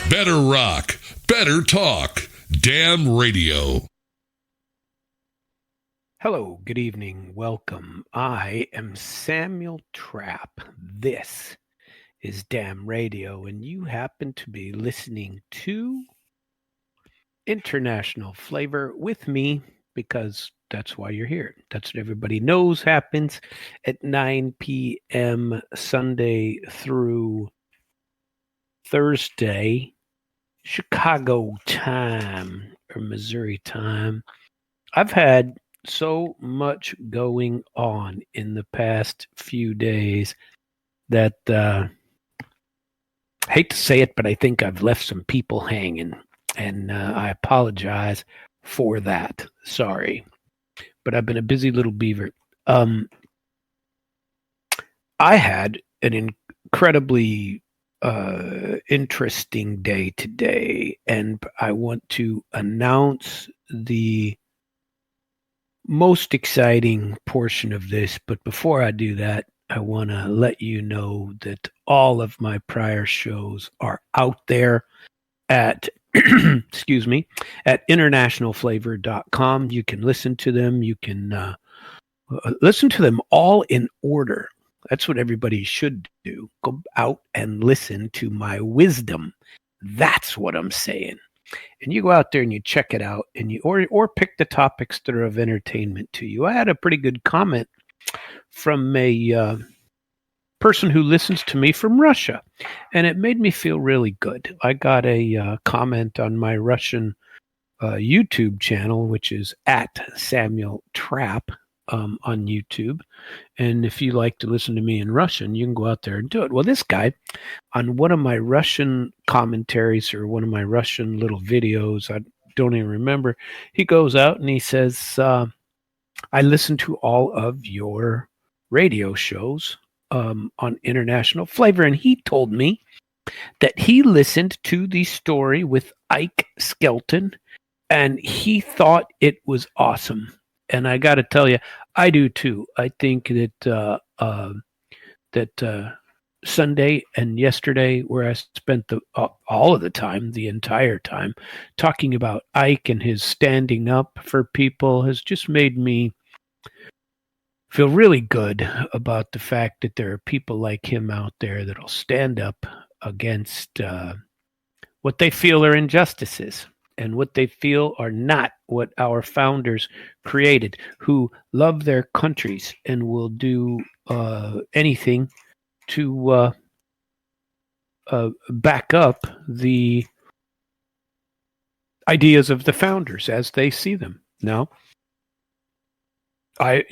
Better rock, better talk. Damn radio. Hello, good evening, welcome. I am Samuel Trapp. This is Damn Radio, and you happen to be listening to International Flavor with me because that's why you're here. That's what everybody knows happens at 9 p.m. Sunday through Thursday, Chicago time or Missouri time. I've had so much going on in the past few days that I hate to say it, but I think I've left some people hanging, and I apologize for that. Sorry, but I've been a busy little beaver. I had an incredibly interesting day today, and I want to announce the most exciting portion of this. But before I do that, I want to let you know that all of my prior shows are out there at excuse me, at internationalflavor.com. You can listen to them. You can listen to them all in order. That's what everybody should do. Go out and listen to my wisdom. That's what I'm saying. And you go out there and you check it out, and you or pick the topics that are of entertainment to you. I had a pretty good comment from a person who listens to me from Russia, and it made me feel really good. I got a comment on my Russian YouTube channel, which is at Samuel Trapp on YouTube. And if you like to listen to me in Russian, you can go out there and do it. Well, this guy, on one of my Russian commentaries or one of my Russian little videos, I don't even remember, he goes out and he says, I listen to all of your radio shows on International Flavor. And he told me that he listened to the story with Ike Skelton, and he thought it was awesome. And I got to tell you, I do too. I think that Sunday and yesterday, where I spent all of the time, the entire time, talking about Ike and his standing up for people, has just made me feel really good about the fact that there are people like him out there that'll stand up against what they feel are injustices and what they feel are not what our founders created, who love their countries and will do anything to back up the ideas of the founders as they see them. Now, I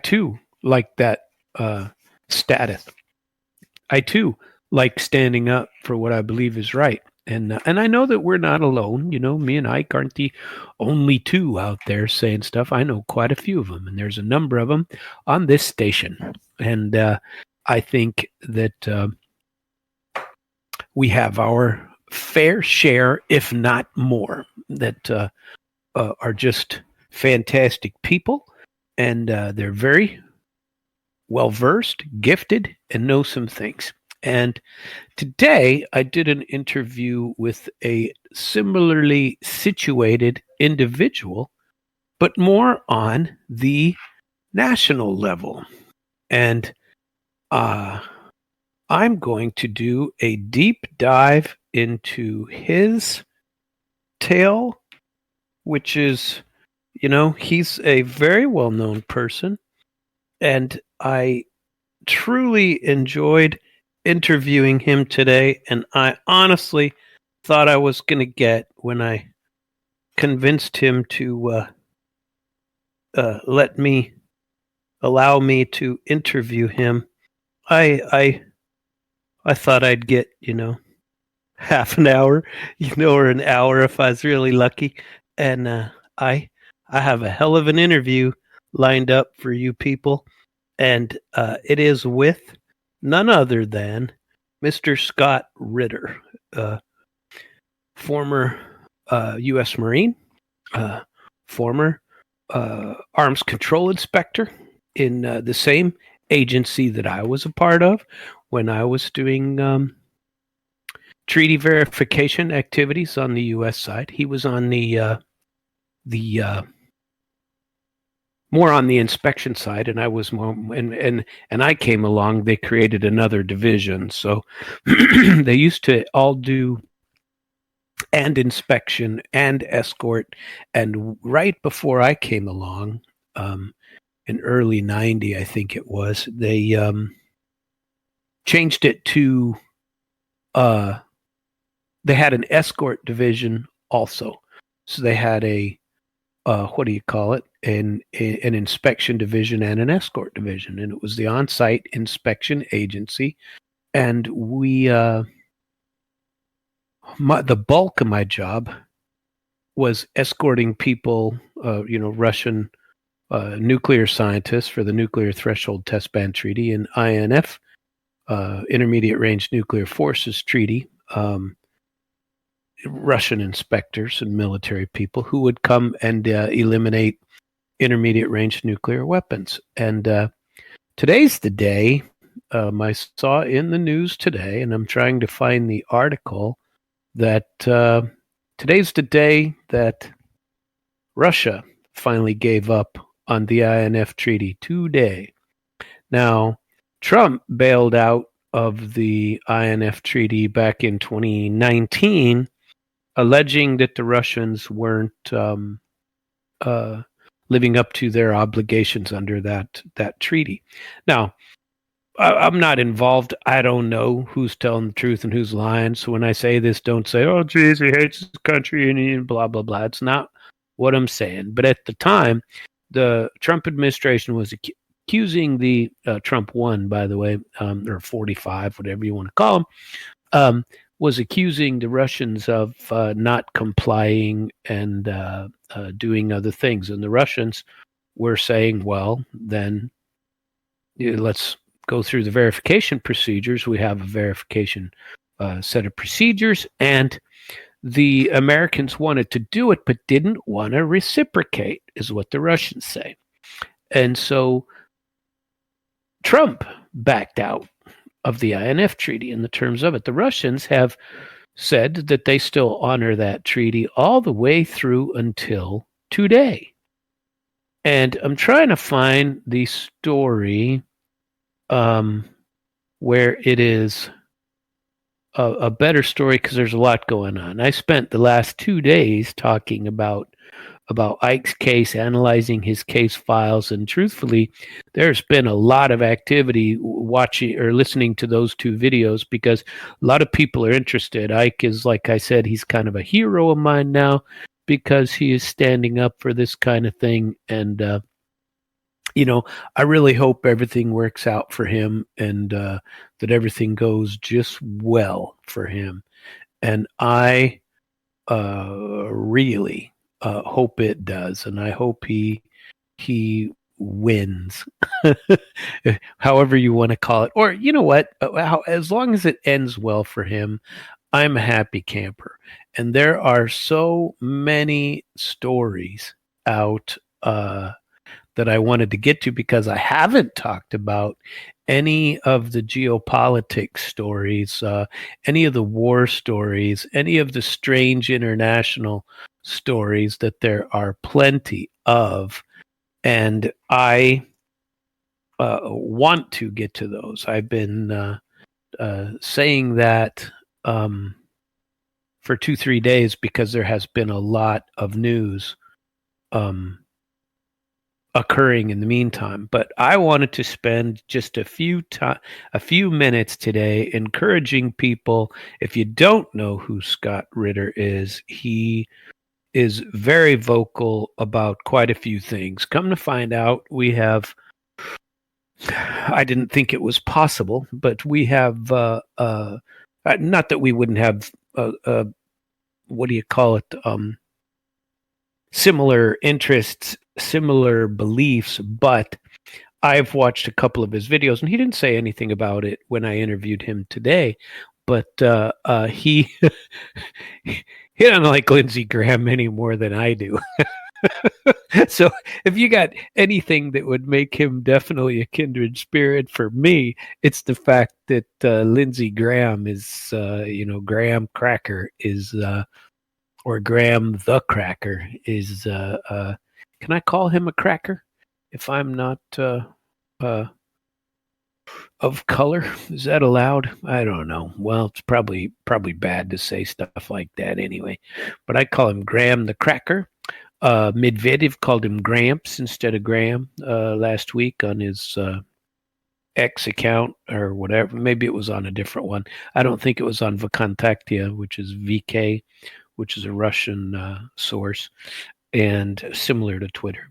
too like that status. I too like standing up for what I believe is right. And I know that we're not alone. Me and Ike aren't the only two out there saying stuff. I know quite a few of them, and there's a number of them on this station. And I think that we have our fair share, if not more, that are just fantastic people. And they're very well-versed, gifted, and know some things. And today I did an interview with a similarly situated individual, but more on the national level. And I'm going to do a deep dive into his tale, which is, he's a very well-known person, and I truly enjoyed interviewing him today, and I honestly thought I was going to get when I convinced him to allow me to interview him. I thought I'd get, half an hour, or an hour if I was really lucky, and I have a hell of an interview lined up for you people, and it is with none other than Mr. Scott Ritter, former U.S. Marine, former arms control inspector in the same agency that I was a part of when I was doing treaty verification activities on the U.S. side. He was on the more on the inspection side, and I was more. And I came along. They created another division, so they used to all do and inspection and escort. And right before I came along, in early '90, I think it was, they changed it to they had an escort division also. So they had a what do you call it? An inspection division and an escort division, and it was the on-site inspection agency. And we, the bulk of my job was escorting people, Russian nuclear scientists for the Nuclear Threshold Test Ban Treaty and INF, Intermediate Range Nuclear Forces Treaty. Russian inspectors and military people who would come and eliminate intermediate range nuclear weapons. And today's the day, I saw in the news today, and I'm trying to find the article, that today's the day that Russia finally gave up on the INF Treaty today. Now, Trump bailed out of the INF Treaty back in 2019, alleging that the Russians weren't living up to their obligations under that treaty. Now, I'm not involved. I don't know who's telling the truth and who's lying. So when I say this, don't say, "Oh, geez, he hates his country," and blah, blah, blah. It's not what I'm saying. But at the time, the Trump administration was accusing the Trump 1, by the way, or 45, whatever you want to call him, was accusing the Russians of not complying and doing other things. And the Russians were saying, well, then let's go through the verification procedures. We have a verification set of procedures, and the Americans wanted to do it but didn't want to reciprocate, is what the Russians say. And so Trump backed out of the INF Treaty in the terms of it. The Russians have said that they still honor that treaty all the way through until today. And I'm trying to find the story where it is a better story, because there's a lot going on. I spent the last 2 days talking about Ike's case, analyzing his case files, and truthfully, there's been a lot of activity watching or listening to those 2 videos because a lot of people are interested. Ike is, like I said, he's kind of a hero of mine now because he is standing up for this kind of thing. And, I really hope everything works out for him and that everything goes just well for him. And I really hope it does, and I hope he wins, however you want to call it. Or you know what? As long as it ends well for him, I'm a happy camper. And there are so many stories out that I wanted to get to, because I haven't talked about any of the geopolitics stories, any of the war stories, any of the strange international stories that there are plenty of. And I want to get to those. I've been saying that for 2-3 days because there has been a lot of news occurring in the meantime. But I wanted to spend just a few minutes today encouraging people. If you don't know who Scott Ritter is, he is very vocal about quite a few things. Come to find out, we have, I didn't think it was possible, but we have, not that we wouldn't have, what do you call it, similar interests, similar beliefs, but I've watched a couple of his videos, and he didn't say anything about it when I interviewed him today, but he he doesn't like Lindsey Graham any more than I do. So if you got anything that would make him definitely a kindred spirit for me, it's the fact that Lindsey Graham is, Graham Cracker is, or Graham the Cracker is, can I call him a cracker if I'm not uh, of color? Is that allowed? I don't know. Well, it's probably bad to say stuff like that anyway. But I call him Graham the Cracker. Medvedev called him Gramps instead of Graham last week on his X account or whatever. Maybe it was on a different one. I don't think it was on Vkontakte, which is VK, which is a Russian source and similar to Twitter.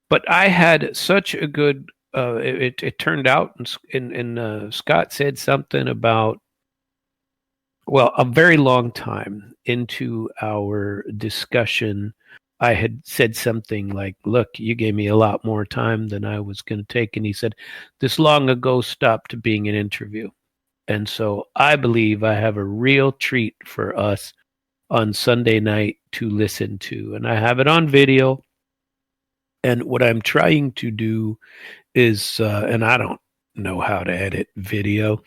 But I had such a good. It turned out, and Scott said something about, well, a very long time into our discussion, I had said something like, look, you gave me a lot more time than I was going to take. And he said, this long ago stopped being an interview. And so I believe I have a real treat for us on Sunday night to listen to. And I have it on video. And what I'm trying to do is, and I don't know how to edit video.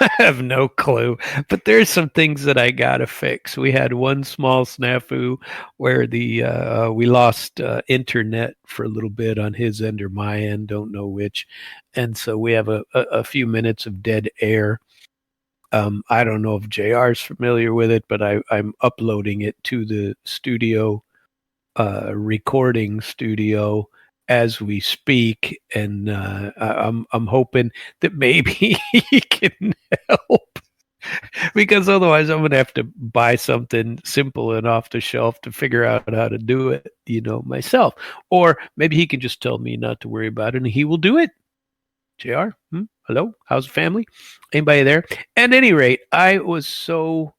I have no clue, but there's some things that I gotta fix. We had one small snafu where we lost internet for a little bit on his end or my end, don't know which, and so we have a few minutes of dead air. I don't know if JR is familiar with it, but I'm uploading it to the studio, recording studio as we speak, and I'm hoping that maybe he can help, because otherwise I'm gonna have to buy something simple and off the shelf to figure out how to do it, myself. Or maybe he can just tell me not to worry about it, and he will do it. JR, hello, how's the family? Anybody there? At any rate, I was so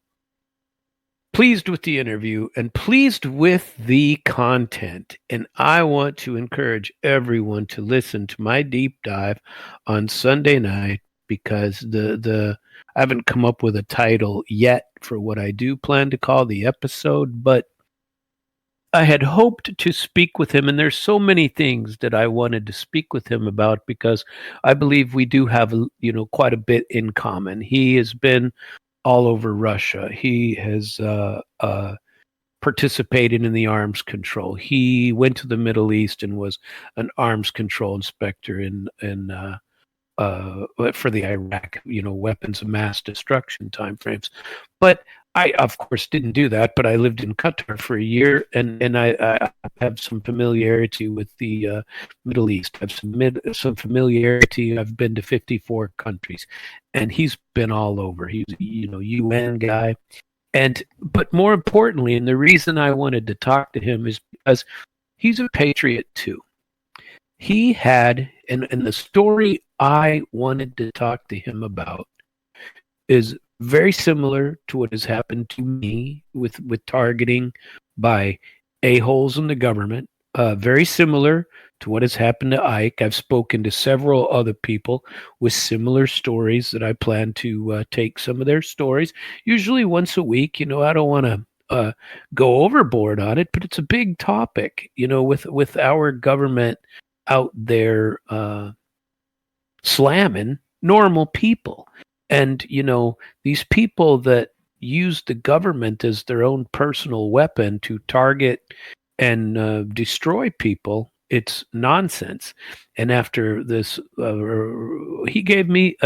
pleased with the interview and pleased with the content. And I want to encourage everyone to listen to my deep dive on Sunday night, because I haven't come up with a title yet for what I do plan to call the episode, but I had hoped to speak with him, and there's so many things that I wanted to speak with him about, because I believe we do have, quite a bit in common. He has been all over Russia. He has participated in the arms control. He went to the Middle East and was an arms control inspector for the Iraq, weapons of mass destruction timeframes. But I, of course, didn't do that. But I lived in Qatar for a year, and I have some familiarity with the Middle East. I have some familiarity. I've been to 54 countries, and he's been all over. He's UN guy, but more importantly, and the reason I wanted to talk to him is because he's a patriot too. He had, and the story I wanted to talk to him about is very similar to what has happened to me with targeting by a-holes in the government. Very similar to what has happened to Ike. I've spoken to several other people with similar stories that I plan to take some of their stories, usually once a week. I don't want to go overboard on it, but it's a big topic, with our government out there slamming normal people. And, these people that use the government as their own personal weapon to target and destroy people, it's nonsense. And after this, he gave me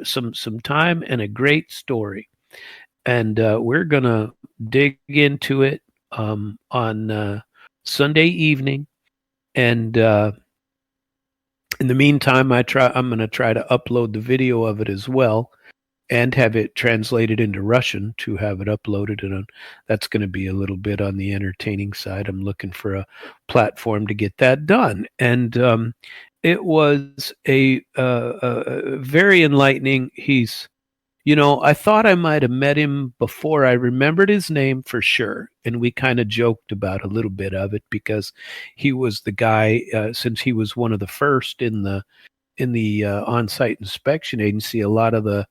some time and a great story. And we're going to dig into it on Sunday evening. And in the meantime, I'm going to try to upload the video of it as well, and have it translated into Russian to have it uploaded. And that's going to be a little bit on the entertaining side. I'm looking for a platform to get that done. And it was a very enlightening. He's, I thought I might have met him before I remembered his name for sure. And we kind of joked about a little bit of it, because he was the guy, since he was one of the first in the on-site inspection agency. A lot of the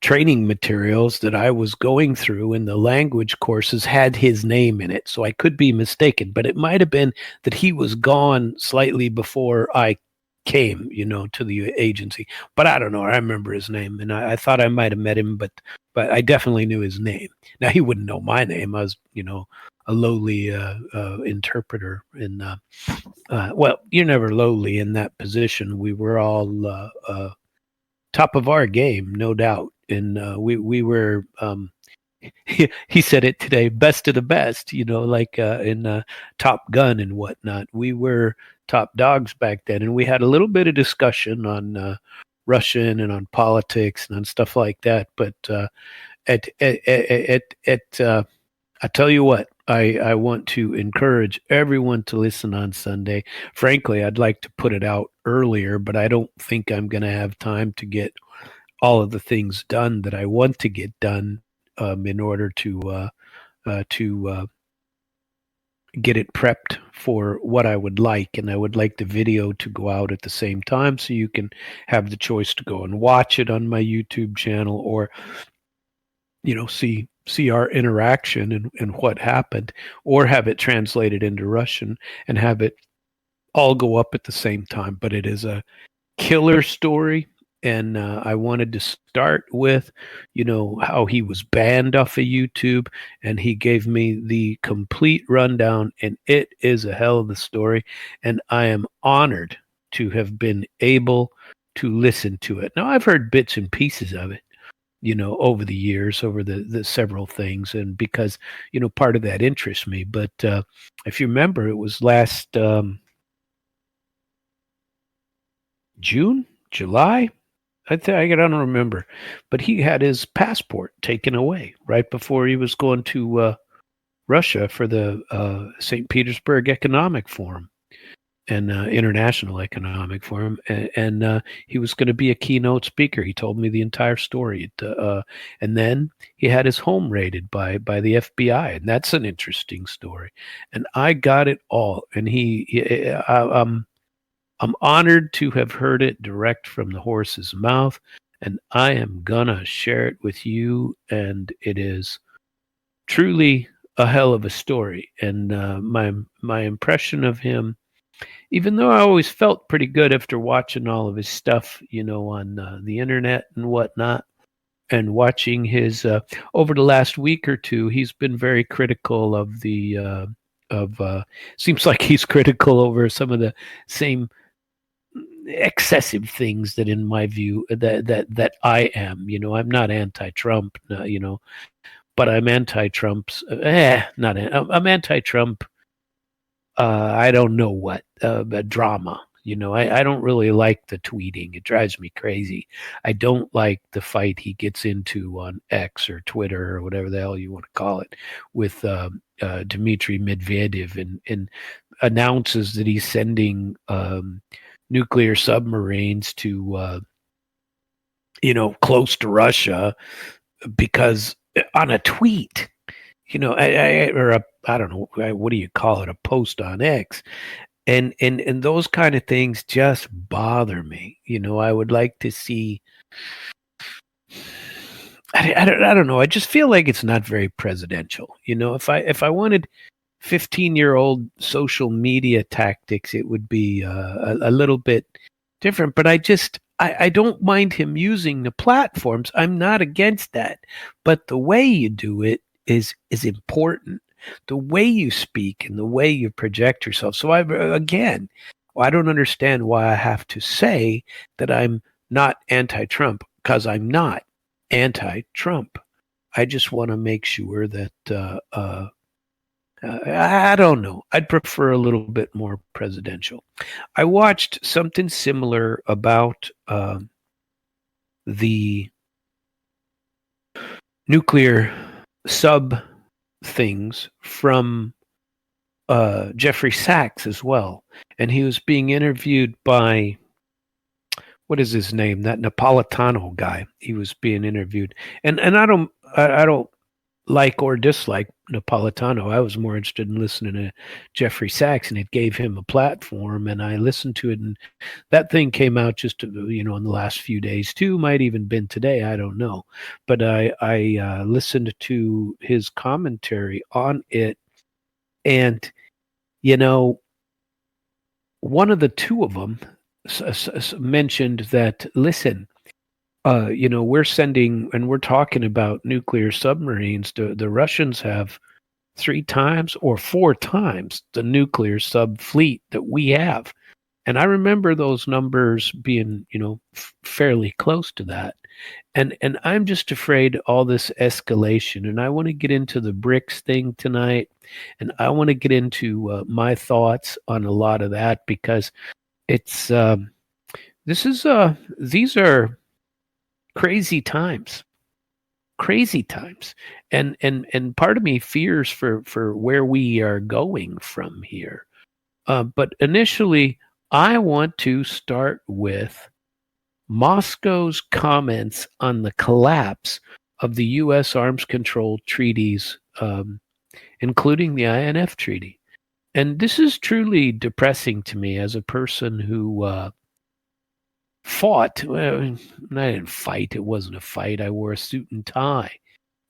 training materials that I was going through in the language courses had his name in it. So I could be mistaken, but it might have been that he was gone slightly before I came, to the agency. But I don't know. I remember his name, and I thought I might have met him, but I definitely knew his name. Now he wouldn't know my name. I was, a lowly interpreter. And well, you're never lowly in that position. We were all top of our game, no doubt. And we were, he said it today, best of the best, like in Top Gun and whatnot. We were top dogs back then, and we had a little bit of discussion on Russian and on politics and on stuff like that. But I tell you what, I want to encourage everyone to listen on Sunday. Frankly, I'd like to put it out earlier, but I don't think I'm going to have time to get all of the things done that I want to get done in order to get it prepped for what I would like. And I would like the video to go out at the same time, so you can have the choice to go and watch it on my YouTube channel, or see our interaction and what happened, or have it translated into Russian and have it all go up at the same time. But it is a killer story. And I wanted to start with, how he was banned off of YouTube, and he gave me the complete rundown, and it is a hell of a story. And I am honored to have been able to listen to it. Now, I've heard bits and pieces of it, over the years, over the several things, and because, part of that interests me. But if you remember, it was last June, July, I don't remember, but he had his passport taken away right before he was going to Russia for the St. Petersburg Economic Forum and International Economic Forum, and he was going to be a keynote speaker. He told me the entire story, and then he had his home raided by the FBI, and that's an interesting story. And I got it all, and I'm honored to have heard it direct from the horse's mouth, and I am gonna share it with you. And it is truly a hell of a story. And my impression of him, even though I always felt pretty good after watching all of his stuff, on the internet and whatnot, and watching his over the last week or two, he's been very critical of the seems like he's critical over some of the same excessive things that, in my view, that I am. I'm not anti-Trump, but I'm anti-Trump's. I'm anti-Trump. I don't know what drama. I don't really like the tweeting. It drives me crazy. I don't like the fight he gets into on X or Twitter or whatever the hell you want to call it with Dmitry Medvedev, and announces that he's sending nuclear submarines to, close to Russia, because on a tweet, I don't know, what do you call it, a post on X, and those kind of things just bother me. I would like to see. I don't know. I just feel like it's not very presidential. If I wanted 15-year-old social media tactics, it would be a little bit different. But I don't mind him using the platforms. I'm not against that. But the way you do it is important. The way you speak and the way you project yourself. So I don't understand why I have to say that I'm not anti-Trump, because I'm not anti-Trump. I just want to make sure that I don't know. I'd prefer a little bit more presidential. I watched something similar about the nuclear sub things from Jeffrey Sachs as well. And he was being interviewed by, what is his name? That Napolitano guy. He was being interviewed. And I don't like or dislike Napolitano. I was more interested in listening to Jeffrey Sachs, and it gave him a platform. And I listened to it, and that thing came out just in the last few days too. Might even been today. I don't know, but I listened to his commentary on it, and one of the two of them mentioned that, listen, we're sending and we're talking about nuclear submarines. The Russians have 3 times or 4 times the nuclear sub fleet that we have. And I remember those numbers being, fairly close to that. And I'm just afraid all this escalation. And I want to get into the BRICS thing tonight. And I want to get into my thoughts on a lot of that, because it's these are crazy times, and part of me fears for where we are going from here. But initially, I want to start with Moscow's comments on the collapse of the U.S. arms control treaties, including the INF Treaty. And this is truly depressing to me as a person who fought. Well, I didn't fight. It wasn't a fight. I wore a suit and tie.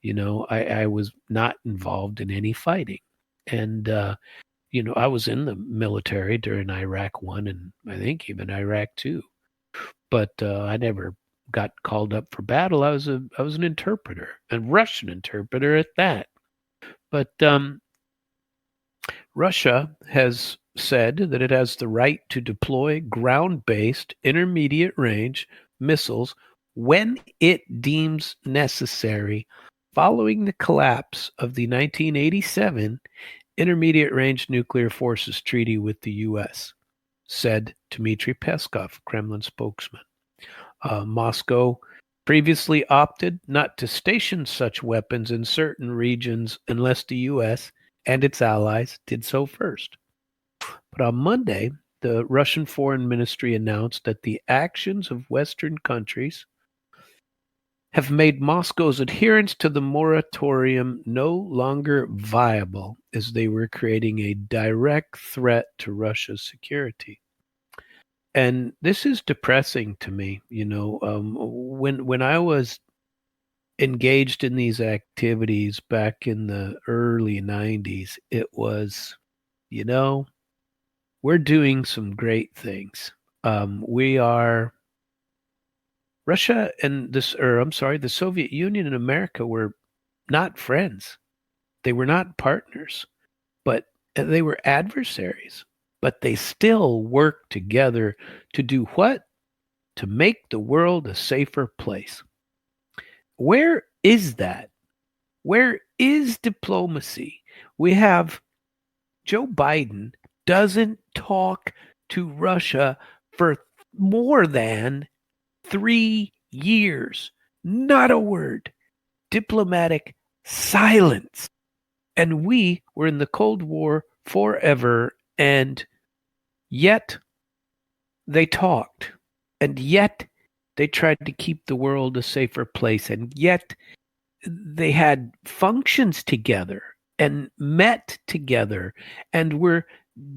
I was not involved in any fighting. And, I was in the military during Iraq 1 and I think even Iraq 2. But I never got called up for battle. I was an interpreter, a Russian interpreter at that. But Russia has said that it has the right to deploy ground-based intermediate-range missiles when it deems necessary, following the collapse of the 1987 Intermediate-Range Nuclear Forces Treaty with the U.S., said Dmitry Peskov, Kremlin spokesman. Moscow previously opted not to station such weapons in certain regions unless the U.S. and its allies did so first. But on Monday, the Russian Foreign Ministry announced that the actions of Western countries have made Moscow's adherence to the moratorium no longer viable, as they were creating a direct threat to Russia's security. And this is depressing to me. When I was engaged in these activities back in the early 90s, it was, we're doing some great things. Russia and the Soviet Union and America were not friends. They were not partners, but they were adversaries. But they still worked together to do what? To make the world a safer place. Where is that? Where is diplomacy? We have Joe Biden doesn't talk to Russia for more than 3 years. Not a word. Diplomatic silence. And we were in the Cold War forever, and yet they talked. And yet they tried to keep the world a safer place. And yet they had functions together and met together and were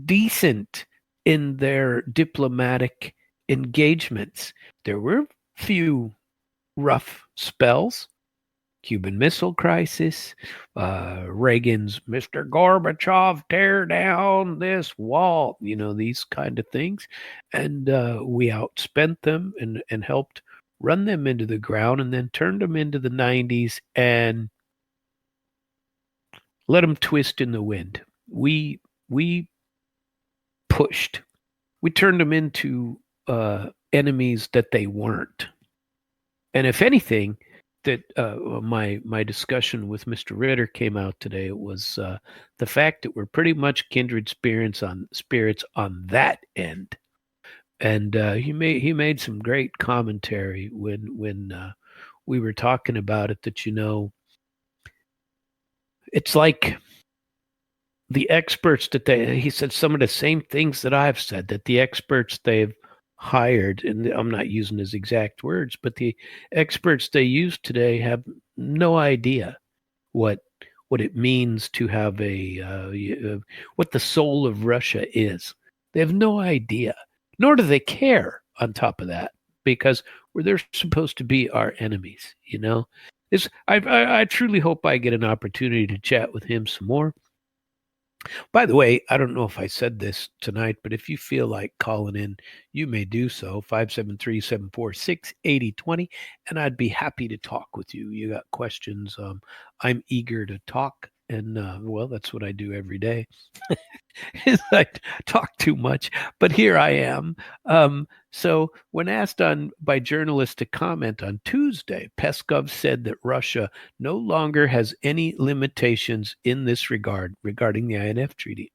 decent in their diplomatic engagements. There were few rough spells. Cuban Missile Crisis, Reagan's Mr. Gorbachev, tear down this wall, these kind of things. And we outspent them and helped run them into the ground, and then turned them into the 90s and let them twist in the wind. We pushed. We turned them into enemies that they weren't. And if anything, that my discussion with Mr. Ritter came out today, it was the fact that we're pretty much kindred spirits on that end. And he made some great commentary when we were talking about it, that it's like the experts he said some of the same things that I've said, that the experts they've hired, and I'm not using his exact words, but the experts they use today have no idea what what it means to have what the soul of Russia is. They have no idea, nor do they care on top of that, because they're supposed to be our enemies, you know? I truly hope I get an opportunity to chat with him some more. By the way, I don't know if I said this tonight, but if you feel like calling in, you may do so. 573-746-8020, and I'd be happy to talk with you. You got questions. I'm eager to talk, and well, that's what I do every day. I talk too much, but here I am. So, when asked by journalists to comment on Tuesday, Peskov said that Russia no longer has any limitations in this regard regarding the INF Treaty,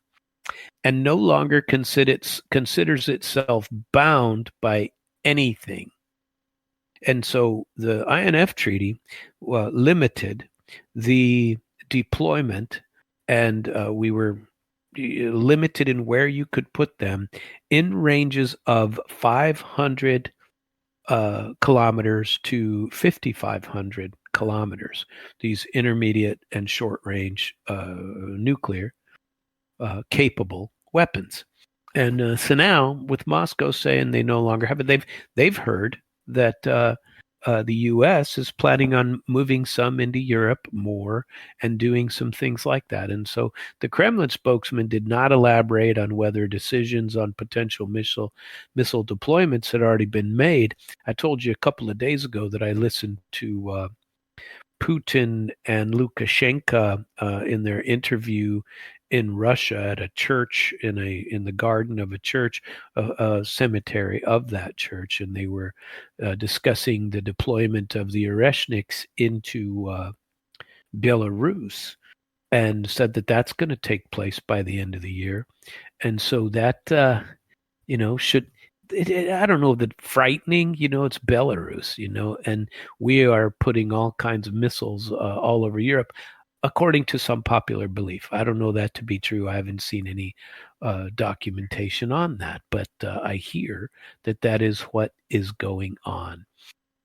and no longer considers itself bound by anything. And so, the INF Treaty limited the deployment, and we were limited in where you could put them in ranges of 500 kilometers to 5,500 kilometers. These intermediate and short range nuclear capable weapons. And so now, with Moscow saying they no longer have it, they've heard that the U.S. is planning on moving some into Europe more and doing some things like that. And so the Kremlin spokesman did not elaborate on whether decisions on potential missile deployments had already been made. I told you a couple of days ago that I listened to Putin and Lukashenko in their interview in Russia at a church in the garden of a church, a cemetery of that church, and they were discussing the deployment of the Oreshniks into Belarus, and said that that's going to take place by the end of the year, and so that should. I don't know that frightening, it's Belarus, and we are putting all kinds of missiles all over Europe, according to some popular belief. I don't know that to be true. I haven't seen any documentation on that, but I hear that is what is going on.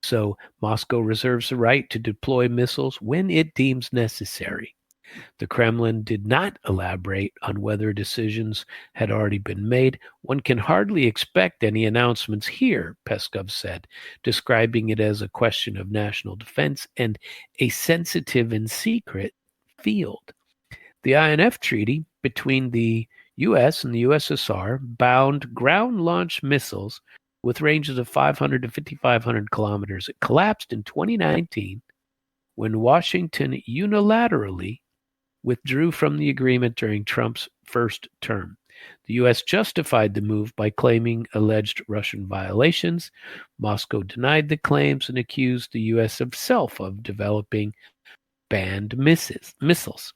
So Moscow reserves the right to deploy missiles when it deems necessary. The Kremlin did not elaborate on whether decisions had already been made. One can hardly expect any announcements here, Peskov said, describing it as a question of national defense and a sensitive and secret field. The INF Treaty between the U.S. and the USSR bound ground-launched missiles with ranges of 500 to 5,500 kilometers. It collapsed in 2019 when Washington unilaterally withdrew from the agreement during Trump's first term. The U.S. justified the move by claiming alleged Russian violations. Moscow denied the claims and accused the U.S. itself of developing banned missiles.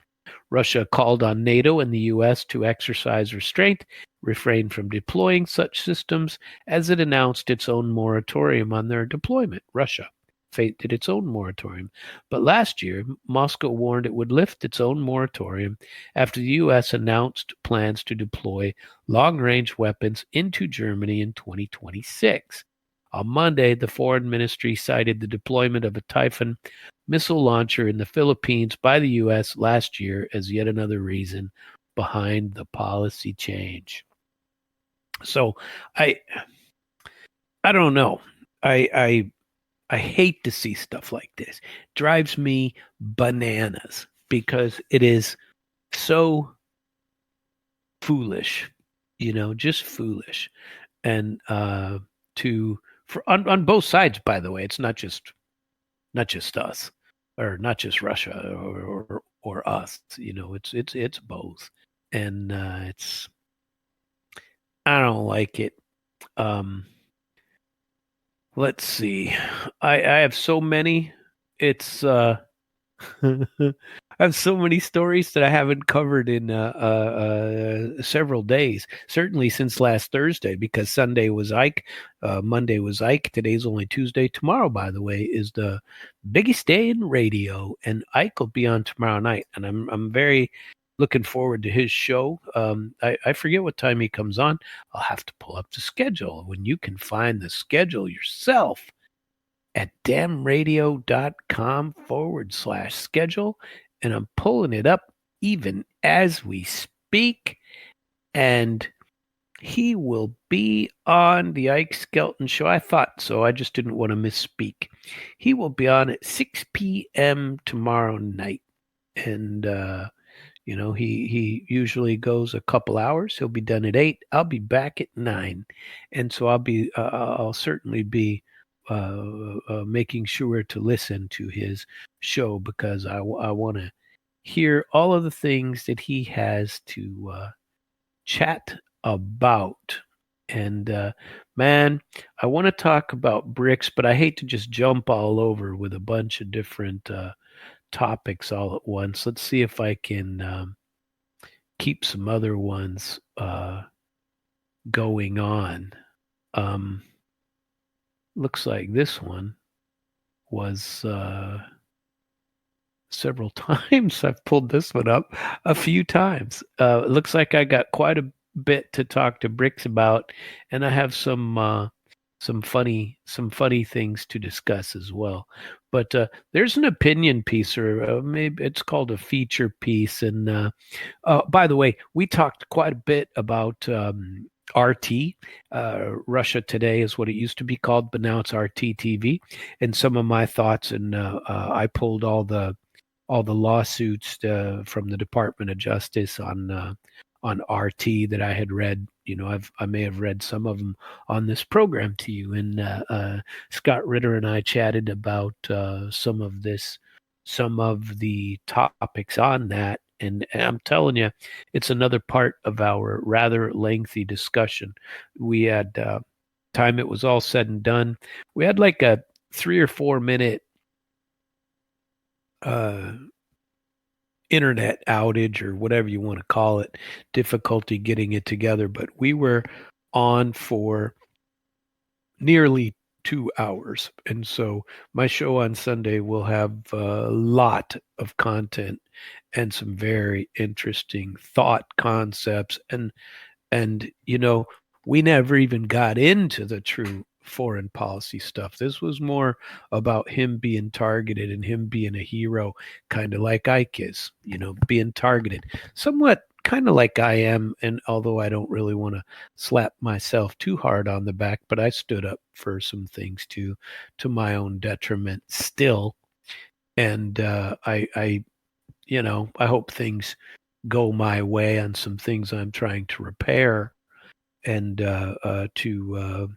Russia called on NATO and the U.S. to exercise restraint, refrain from deploying such systems, as it announced its own moratorium on their deployment. Russia did its own moratorium. But last year, Moscow warned it would lift its own moratorium after the U.S. announced plans to deploy long-range weapons into Germany in 2026. On Monday, the foreign ministry cited the deployment of a Typhoon missile launcher in the Philippines by the U.S. last year as yet another reason behind the policy change. So I don't know. I hate to see stuff like this. It drives me bananas because it is so foolish, just foolish. And on both sides, by the way, it's not just us, or not just Russia or us. It's both, and I don't like it. Let's see. I have so many. It's I have so many stories that I haven't covered in several days. Certainly since last Thursday, because Sunday was Ike, Monday was Ike. Today's only Tuesday. Tomorrow, by the way, is the biggest day in radio, and Ike will be on tomorrow night, and I'm very looking forward to his show. I forget what time he comes on. I'll have to pull up the schedule. When you can find the schedule yourself at damradio.com/schedule. and I'm pulling it up even as we speak. And he will be on the Ike Skelton show. I thought so. I just didn't want to misspeak. He will be on at 6 p.m. tomorrow night. And, he usually goes a couple hours. He'll be done at 8. I'll be back at 9. And so I'll certainly be making sure to listen to his show because I want to hear all of the things that he has to chat about. And man, I want to talk about BRICS, but I hate to just jump all over with a bunch of different topics all at once. Let's see if I can keep some other ones going on. Looks like this one was several times. I've pulled this one up a few times. It looks like I got quite a bit to talk to BRICS about, and I have some funny things to discuss as well. But there's an opinion piece, or maybe it's called a feature piece. And by the way, we talked quite a bit about RT. Russia Today is what it used to be called, but now it's RT TV. And some of my thoughts, and I pulled all the lawsuits from the Department of Justice on RT that I had read. I may have read some of them on this program to you. And Scott Ritter and I chatted about some of the topics on that. And I'm telling you, it's another part of our rather lengthy discussion. We had time it was all said and done. We had like a 3 or 4 minute internet outage, or whatever you want to call it, difficulty getting it together. But we were on for nearly 2 hours. And so my show on Sunday will have a lot of content and some very interesting thought concepts. And we never even got into the true foreign policy stuff. This was more about him being targeted and him being a hero, kind of like Ike is, being targeted, somewhat kind of like I am. And although I don't really want to slap myself too hard on the back, but I stood up for some things too, to my own detriment still. And I hope things go my way on some things I'm trying to repair, and to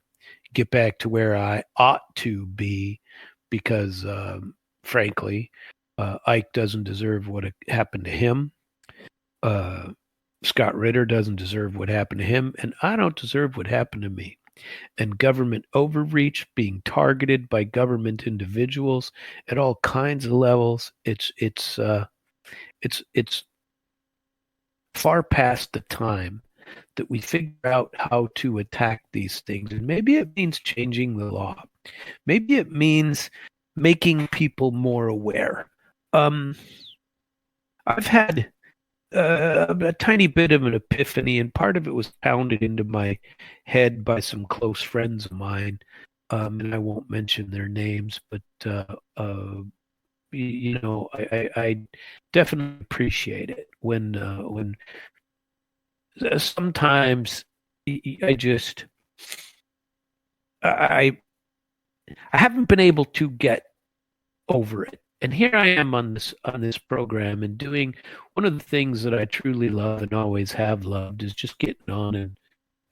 get back to where I ought to be, because frankly, Ike doesn't deserve what happened to him. Scott Ritter doesn't deserve what happened to him, and I don't deserve what happened to me. And government overreach, being targeted by government individuals at all kinds of levels, it's far past the time that we figure out how to attack these things. And maybe it means changing the law. Maybe it means making people more aware. I've had a tiny bit of an epiphany, and part of it was pounded into my head by some close friends of mine. And I won't mention their names, but I definitely appreciate it when sometimes I haven't been able to get over it. And here I am on this program, and doing one of the things that I truly love and always have loved is just getting on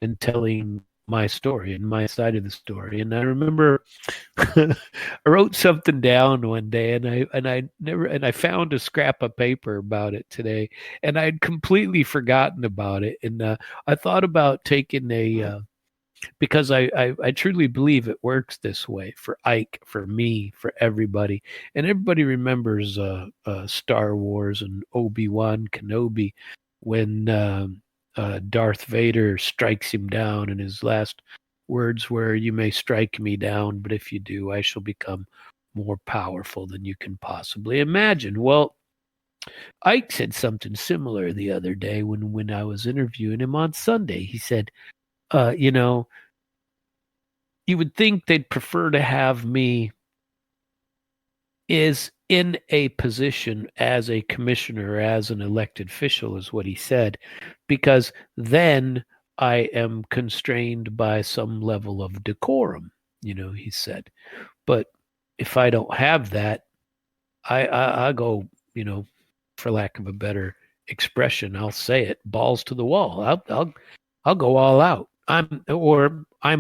and telling my story and my side of the story. And I remember I wrote something down one day, and I found a scrap of paper about it today, and I'd completely forgotten about it. And I thought about taking because I truly believe it works this way for Ike, for me, for everybody. And everybody remembers Star Wars and Obi-Wan Kenobi, when Darth Vader strikes him down, and his last words were, "You may strike me down, but if you do, I shall become more powerful than you can possibly imagine." Well, Ike said something similar the other day when I was interviewing him on Sunday. He said, you would think they'd prefer to have me is in a position as a commissioner, as an elected official, is what he said, because then I am constrained by some level of decorum, he said. But if I don't have that, I go, for lack of a better expression, I'll say it, balls to the wall. I'll go all out. I'm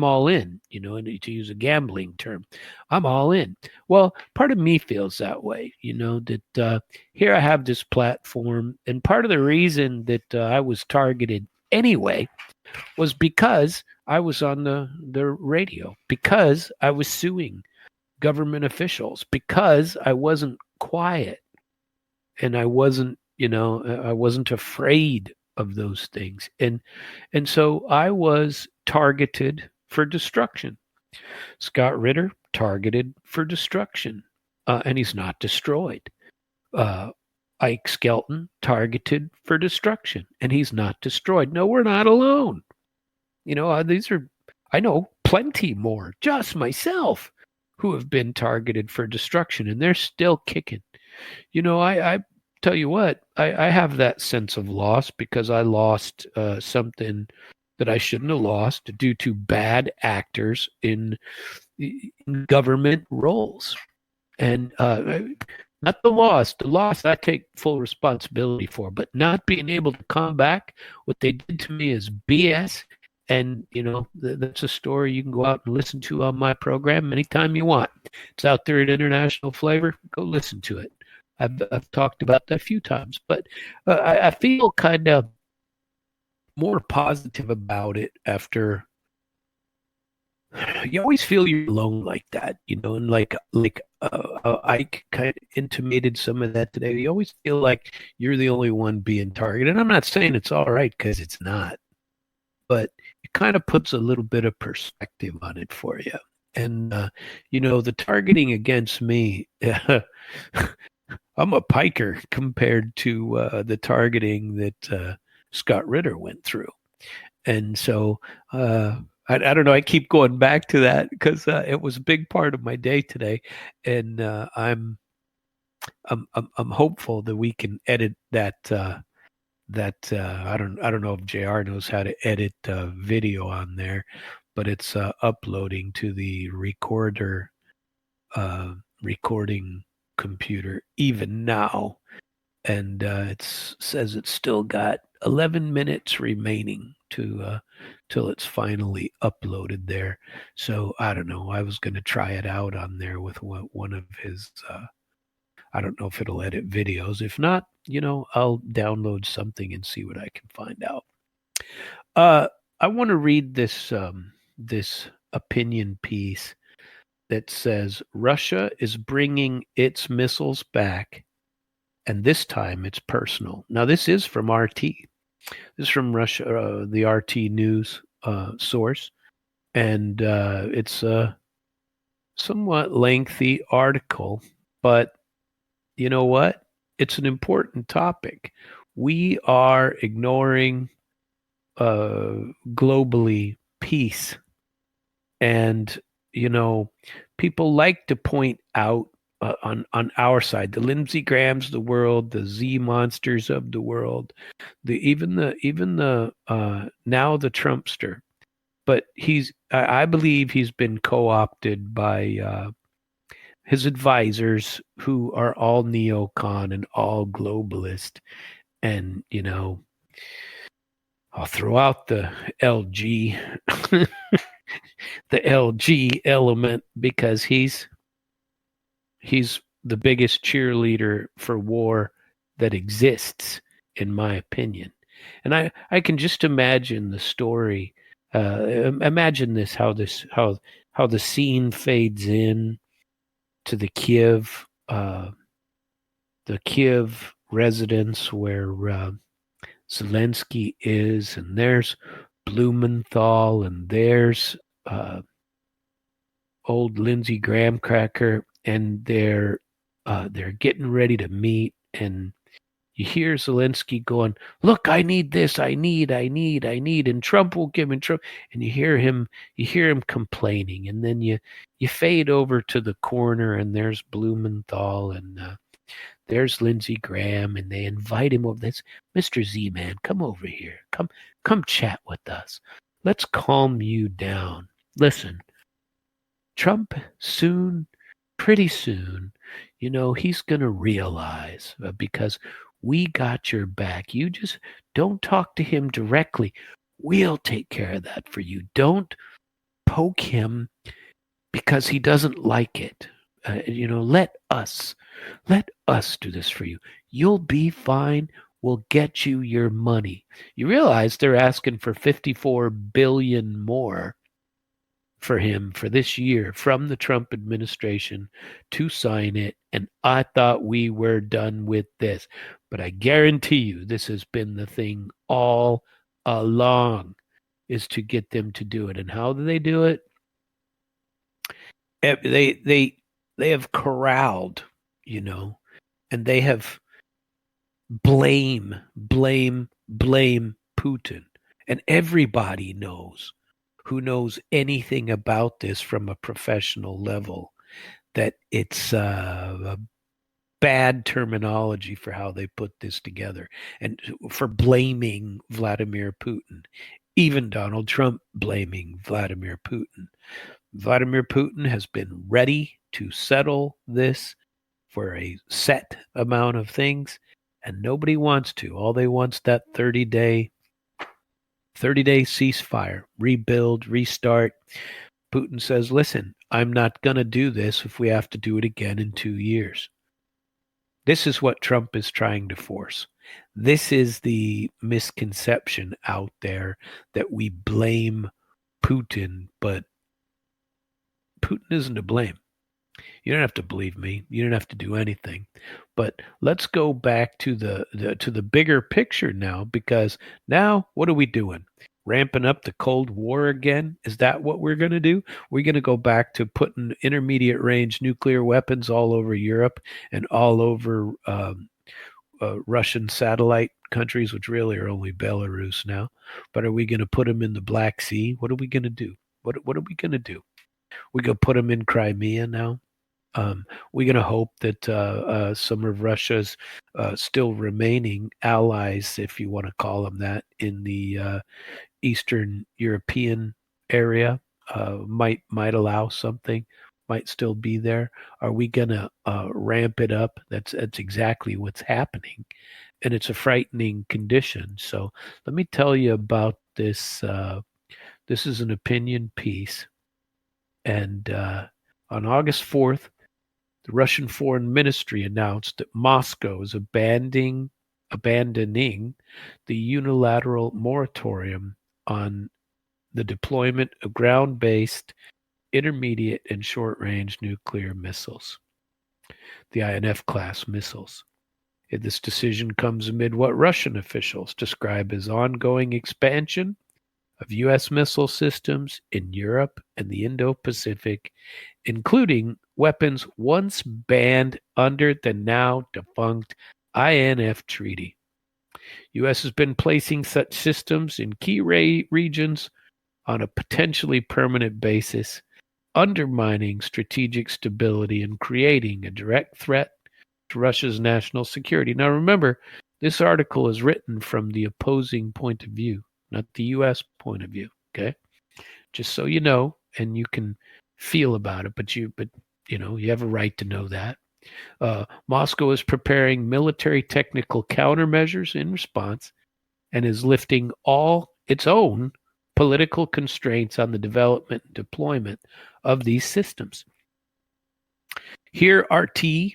all in, and to use a gambling term, I'm all in. Well, part of me feels that way, that here I have this platform, and part of the reason that I was targeted anyway was because I was on the radio, because I was suing government officials, because I wasn't quiet, and I wasn't afraid of those things, and so I was targeted for destruction. Scott Ritter targeted for destruction, and he's not destroyed. uh, Ike Skelton targeted for destruction, and he's not destroyed. No, we're not alone. I know plenty more, just myself, who have been targeted for destruction, and they're still kicking. I tell you what, I have that sense of loss because I lost something that I shouldn't have lost due to bad actors in government roles. And not the loss I take full responsibility for, but not being able to come back, what they did to me is BS. And, that's a story you can go out and listen to on my program anytime you want. It's out there at International Flavor. Go listen to it. I've talked about that a few times, but I feel kind of more positive about it after. You always feel you're alone like that, and like Ike kind of intimated some of that today. You always feel like you're the only one being targeted. And I'm not saying it's all right, because it's not, but it kind of puts a little bit of perspective on it for you. And the targeting against me, I'm a piker compared to the targeting that Scott Ritter went through. And so I don't know. I keep going back to that because it was a big part of my day today, and I'm hopeful that we can edit that. I don't know if JR knows how to edit video on there, but it's uploading to the recording computer even now, and it says it's still got 11 minutes remaining to till it's finally uploaded there. So I don't know. I was going to try it out on there with one of his. I don't know if it'll edit videos. If not, I'll download something and see what I can find out. I want to read this opinion piece that says Russia is bringing its missiles back, and this time it's personal. Now, this is from RT. This is from Russia, the RT news source, and it's a somewhat lengthy article, but you know what? It's an important topic. We are ignoring globally peace, and people like to point out on our side, the Lindsey Grahams of the world, the Z monsters of the world, even the now the Trumpster, but I believe he's been co-opted by his advisors, who are all neocon and all globalist, and I'll throw out the LG, the LG element, because he's the biggest cheerleader for war that exists, in my opinion. And I can just imagine the story. Imagine this: how the scene fades in to the Kiev residence where Zelensky is, and there's Blumenthal, and there's old Lindsey Graham cracker, and they're getting ready to meet, and You hear Zelensky going, "Look, I need this, I need, and Trump will give him Trump." And you hear him complaining, and then you fade over to the corner, and there's Blumenthal, and there's Lindsey Graham, and they invite him over. This Mr. Z-Man, come over here, come chat with us. Let's calm you down. Listen, Trump pretty soon, he's going to realize because we got your back. You just don't talk to him directly. We'll take care of that for you. Don't poke him because he doesn't like it. Let us do this for you. You'll be fine. We'll get you your money. You realize they're asking for $54 billion more for him for this year from the Trump administration to sign it. And I thought we were done with this. But I guarantee you this has been the thing all along, is to get them to do it. And how do they do it? They have corralled, and they have blame Putin. And everybody knows, who knows anything about this from a professional level, that it's a bad terminology for how they put this together and for blaming Vladimir Putin. Even Donald Trump blaming Vladimir Putin. Vladimir Putin has been ready to settle this for a set amount of things, and nobody wants to. All they want's that 30-day ceasefire, rebuild, restart. Putin says, listen, I'm not going to do this if we have to do it again in 2 years. This is what Trump is trying to force. This is the misconception out there, that we blame Putin, but Putin isn't to blame. You don't have to believe me. You don't have to do anything. But let's go back to the bigger picture now, because now what are we doing? Ramping up the Cold War again? Is that what we're going to do? We're going to go back to putting intermediate range nuclear weapons all over Europe and all over Russian satellite countries, which really are only Belarus now. But are we going to put them in the Black Sea? What are we going to do? What are we going to do? We go put them in Crimea now. We're going to hope that some of Russia's still remaining allies, if you want to call them that, in the Eastern European area might allow something, might still be there. Are we going to ramp it up? That's exactly what's happening, and it's a frightening condition. So let me tell you about this. This is an opinion piece, and on August 4th, the Russian Foreign Ministry announced that Moscow is abandoning the unilateral moratorium on the deployment of ground-based intermediate and short-range nuclear missiles, the INF class missiles. This decision comes amid what Russian officials describe as ongoing expansion of U.S. missile systems in Europe and the Indo-Pacific, including weapons once banned under the now defunct INF Treaty. U.S. has been placing such systems in key regions on a potentially permanent basis, undermining strategic stability and creating a direct threat to Russia's national security. Now remember, this article is written from the opposing point of view, not the U.S. point of view, okay? Just so you know, and you can feel about it, but you have a right to know that. Moscow is preparing military technical countermeasures in response and is lifting all its own political constraints on the development and deployment of these systems. Here, RT,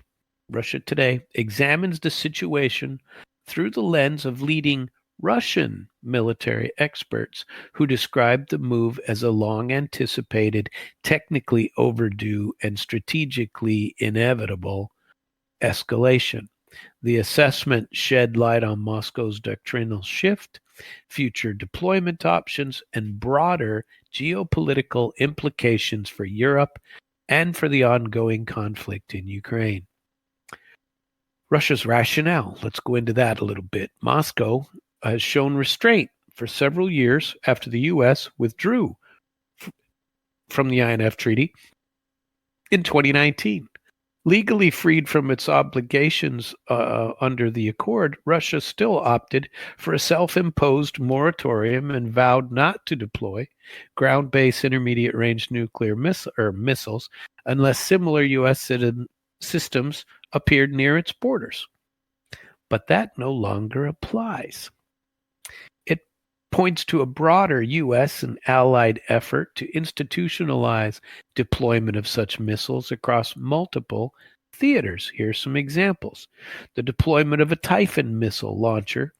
Russia Today, examines the situation through the lens of leading Russian military experts who described the move as a long-anticipated, technically overdue, and strategically inevitable escalation. The assessment shed light on Moscow's doctrinal shift, future deployment options, and broader geopolitical implications for Europe and for the ongoing conflict in Ukraine. Russia's rationale. Let's go into that a little bit. Moscow has shown restraint for several years after the U.S. withdrew from the INF Treaty in 2019. Legally freed from its obligations under the accord, Russia still opted for a self-imposed moratorium and vowed not to deploy ground-based intermediate-range nuclear missiles unless similar U.S. systems appeared near its borders. But that no longer applies. It points to a broader U.S. and allied effort to institutionalize deployment of such missiles across multiple theaters. Here's some examples. The deployment of a Typhoon missile launcher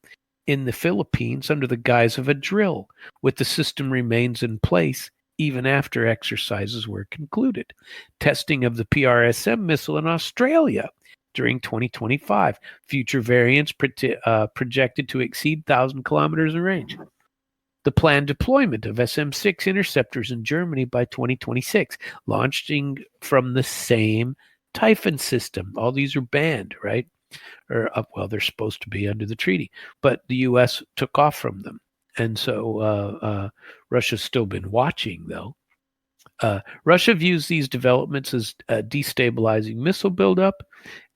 in the Philippines under the guise of a drill, with the system remains in place even after exercises were concluded. Testing of the PRSM missile in Australia during 2025. Future variants projected to exceed 1,000 kilometers in range. The planned deployment of SM-6 interceptors in Germany by 2026, launching from the same Typhoon system. All these are banned, right? Well, they're supposed to be under the treaty, but the U.S. took off from them. And so Russia's still been watching, though. Russia views these developments as destabilizing missile buildup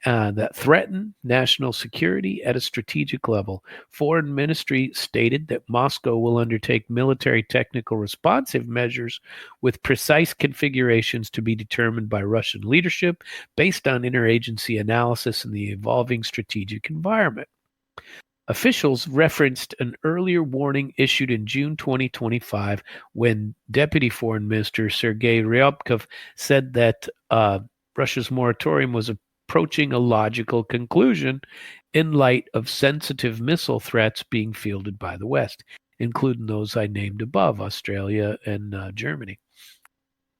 that threaten national security at a strategic level. Foreign Ministry stated that Moscow will undertake military technical responsive measures with precise configurations to be determined by Russian leadership based on interagency analysis in the evolving strategic environment. Officials referenced an earlier warning issued in June 2025 when Deputy Foreign Minister Sergei Ryabkov said that Russia's moratorium was approaching a logical conclusion in light of sensitive missile threats being fielded by the West, including those I named above, Australia and Germany.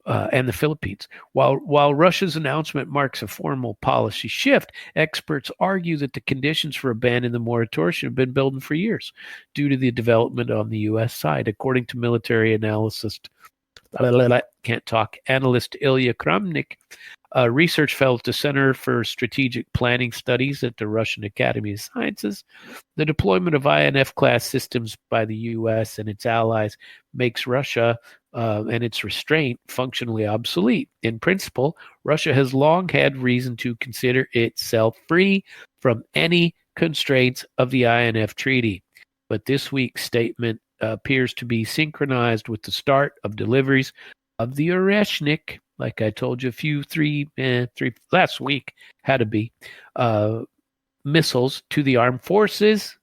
And the Philippines. While Russia's announcement marks a formal policy shift, experts argue that the conditions for a ban in the moratorium have been building for years due to the development on the U.S. side. According to military analyst Ilya Kramnik, research fellow at the Center for Strategic Planning Studies at the Russian Academy of Sciences, the deployment of INF-class systems by the U.S. and its allies makes Russia and its restraint functionally obsolete. In principle, Russia has long had reason to consider itself free from any constraints of the INF Treaty. But this week's statement appears to be synchronized with the start of deliveries of the Oreshnik, like I told you three last week, had to be, missiles to the armed forces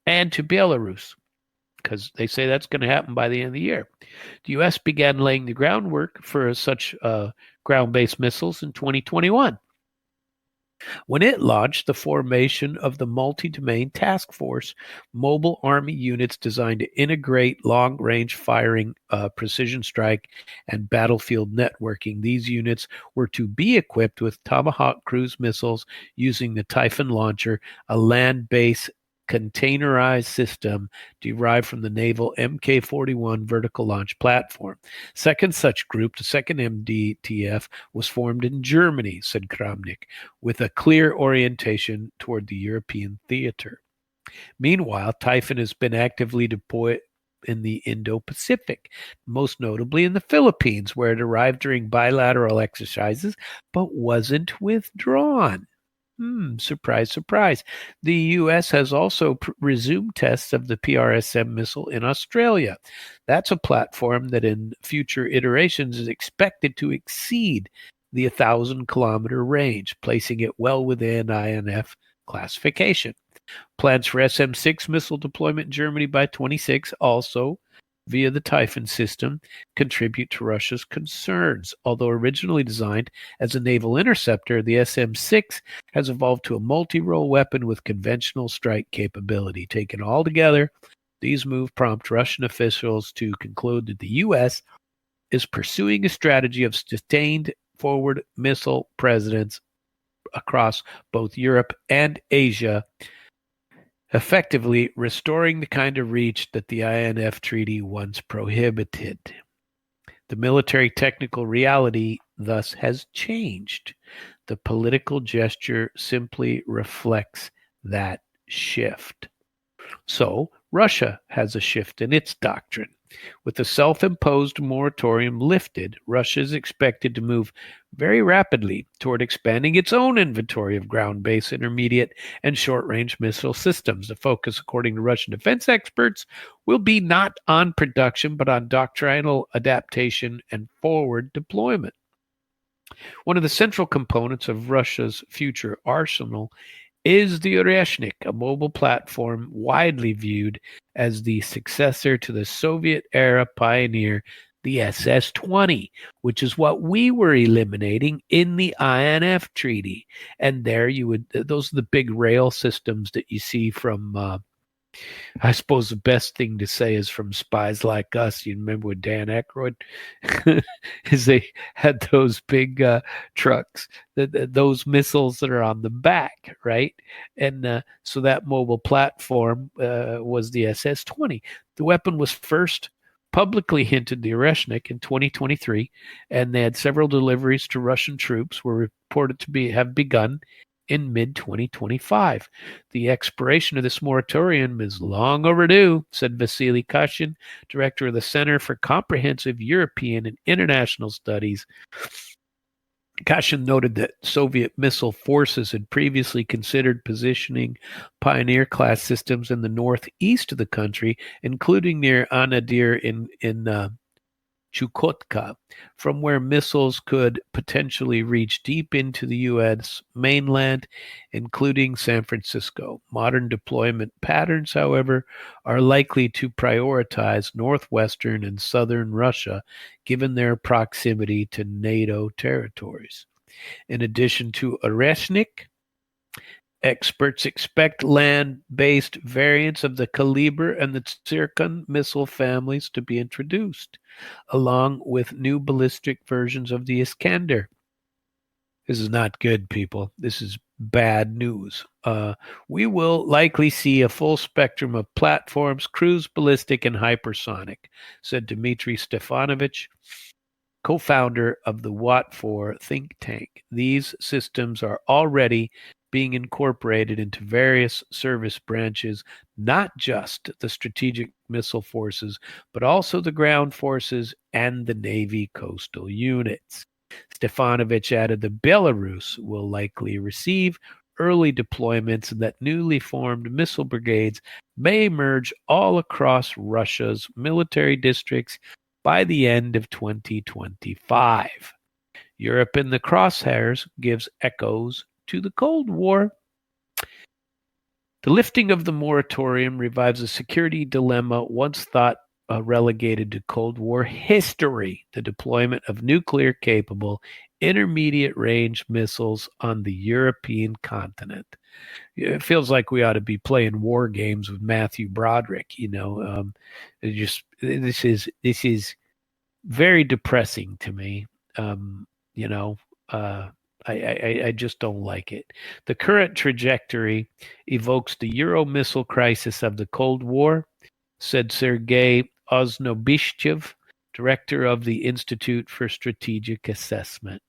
and to Belarus, because they say that's going to happen by the end of the year. The U.S. began laying the groundwork for such ground-based missiles in 2021, when it launched the formation of the Multi-Domain Task Force, mobile Army units designed to integrate long-range firing, precision strike, and battlefield networking. These units were to be equipped with Tomahawk cruise missiles using the Typhoon launcher, a land-based containerized system derived from the naval Mk-41 vertical launch platform. Second such group, the second MDTF, was formed in Germany, said Kramnik, with a clear orientation toward the European theater. Meanwhile, Typhoon has been actively deployed in the Indo-Pacific, most notably in the Philippines, where it arrived during bilateral exercises but wasn't withdrawn. Surprise, surprise. The U.S. has also resumed tests of the PRSM missile in Australia. That's a platform that in future iterations is expected to exceed the 1,000-kilometer range, placing it well within INF classification. Plans for SM-6 missile deployment in Germany by 26 also, via the Typhoon system, contribute to Russia's concerns. Although originally designed as a naval interceptor, the SM-6 has evolved to a multi-role weapon with conventional strike capability. Taken all together, these moves prompt Russian officials to conclude that the U.S. is pursuing a strategy of sustained forward missile presence across both Europe and Asia, effectively restoring the kind of reach that the INF Treaty once prohibited. The military technical reality thus has changed. The political gesture simply reflects that shift. So, Russia has a shift in its doctrine. With the self-imposed moratorium lifted, Russia is expected to move very rapidly toward expanding its own inventory of ground-based, intermediate, and short-range missile systems. The focus, according to Russian defense experts, will be not on production, but on doctrinal adaptation and forward deployment. One of the central components of Russia's future arsenal is the Oreshnik, a mobile platform widely viewed as the successor to the Soviet-era pioneer, the SS-20, which is what we were eliminating in the INF Treaty. And there those are the big rail systems that you see from I suppose the best thing to say is from Spies Like Us. You remember with Dan Aykroyd? Is they had those big trucks, those missiles that are on the back, right? And so that mobile platform was the SS-20. The weapon was first publicly hinted the Oreshnik in 2023, and they had several deliveries to Russian troops were reported to have begun in mid-2025. The expiration of this moratorium is long overdue, said Vasily Kashin, director of the Center for Comprehensive European and International Studies. Kashin noted that Soviet missile forces had previously considered positioning Pioneer-class systems in the northeast of the country, including near Anadyr in Chukotka, from where missiles could potentially reach deep into the U.S. mainland, including San Francisco. Modern deployment patterns, however, are likely to prioritize northwestern and southern Russia, given their proximity to NATO territories. In addition to Oreshnik, experts expect land-based variants of the Kalibr and the Tsirkon missile families to be introduced, along with new ballistic versions of the Iskander. This is not good, people. This is bad news. We will likely see a full spectrum of platforms, cruise, ballistic, and hypersonic, said Dmitry Stefanovich, co-founder of the Watt 4 think tank. These systems are already being incorporated into various service branches, not just the strategic missile forces, but also the ground forces and the Navy coastal units. Stefanovich added that Belarus will likely receive early deployments and that newly formed missile brigades may emerge all across Russia's military districts by the end of 2025. Europe in the crosshairs gives echoes to the Cold War. The lifting of the moratorium revives a security dilemma once thought relegated to Cold War history, the deployment of nuclear-capable intermediate-range missiles on the European continent. It feels like we ought to be playing war games with Matthew Broderick. This is very depressing to me. I just don't like it. The current trajectory evokes the Euro missile crisis of the Cold War, said Sergei Oznobishchev, director of the Institute for Strategic Assessment.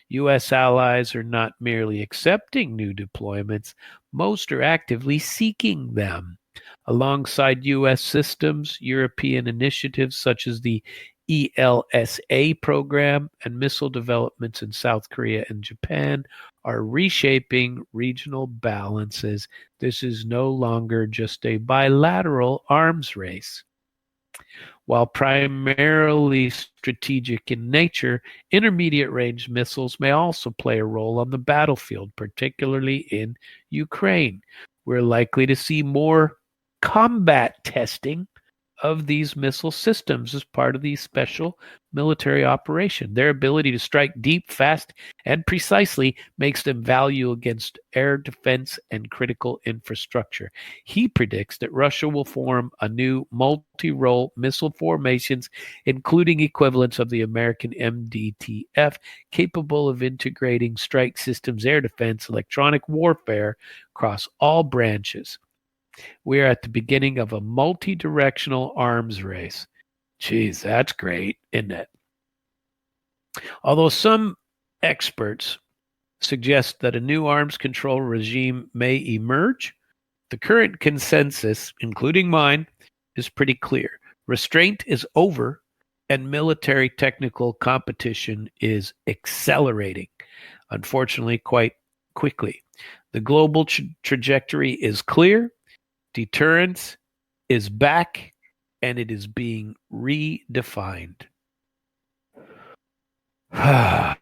U.S. allies are not merely accepting new deployments, most are actively seeking them. Alongside U.S. systems, European initiatives such as the ELSA program and missile developments in South Korea and Japan are reshaping regional balances. This is no longer just a bilateral arms race. While primarily strategic in nature, intermediate-range missiles may also play a role on the battlefield, particularly in Ukraine. We're likely to see more combat testing of these missile systems as part of the special military operation. Their ability to strike deep, fast, and precisely makes them valuable against air defense and critical infrastructure. He predicts that Russia will form a new multi-role missile formations, including equivalents of the American MDTF, capable of integrating strike systems, air defense, electronic warfare across all branches. We are at the beginning of a multi-directional arms race. Geez, that's great, isn't it? Although some experts suggests that a new arms control regime may emerge. The current consensus, including mine, is pretty clear. Restraint is over, and military technical competition is accelerating, unfortunately, quite quickly. The global trajectory is clear. Deterrence is back, and it is being redefined. I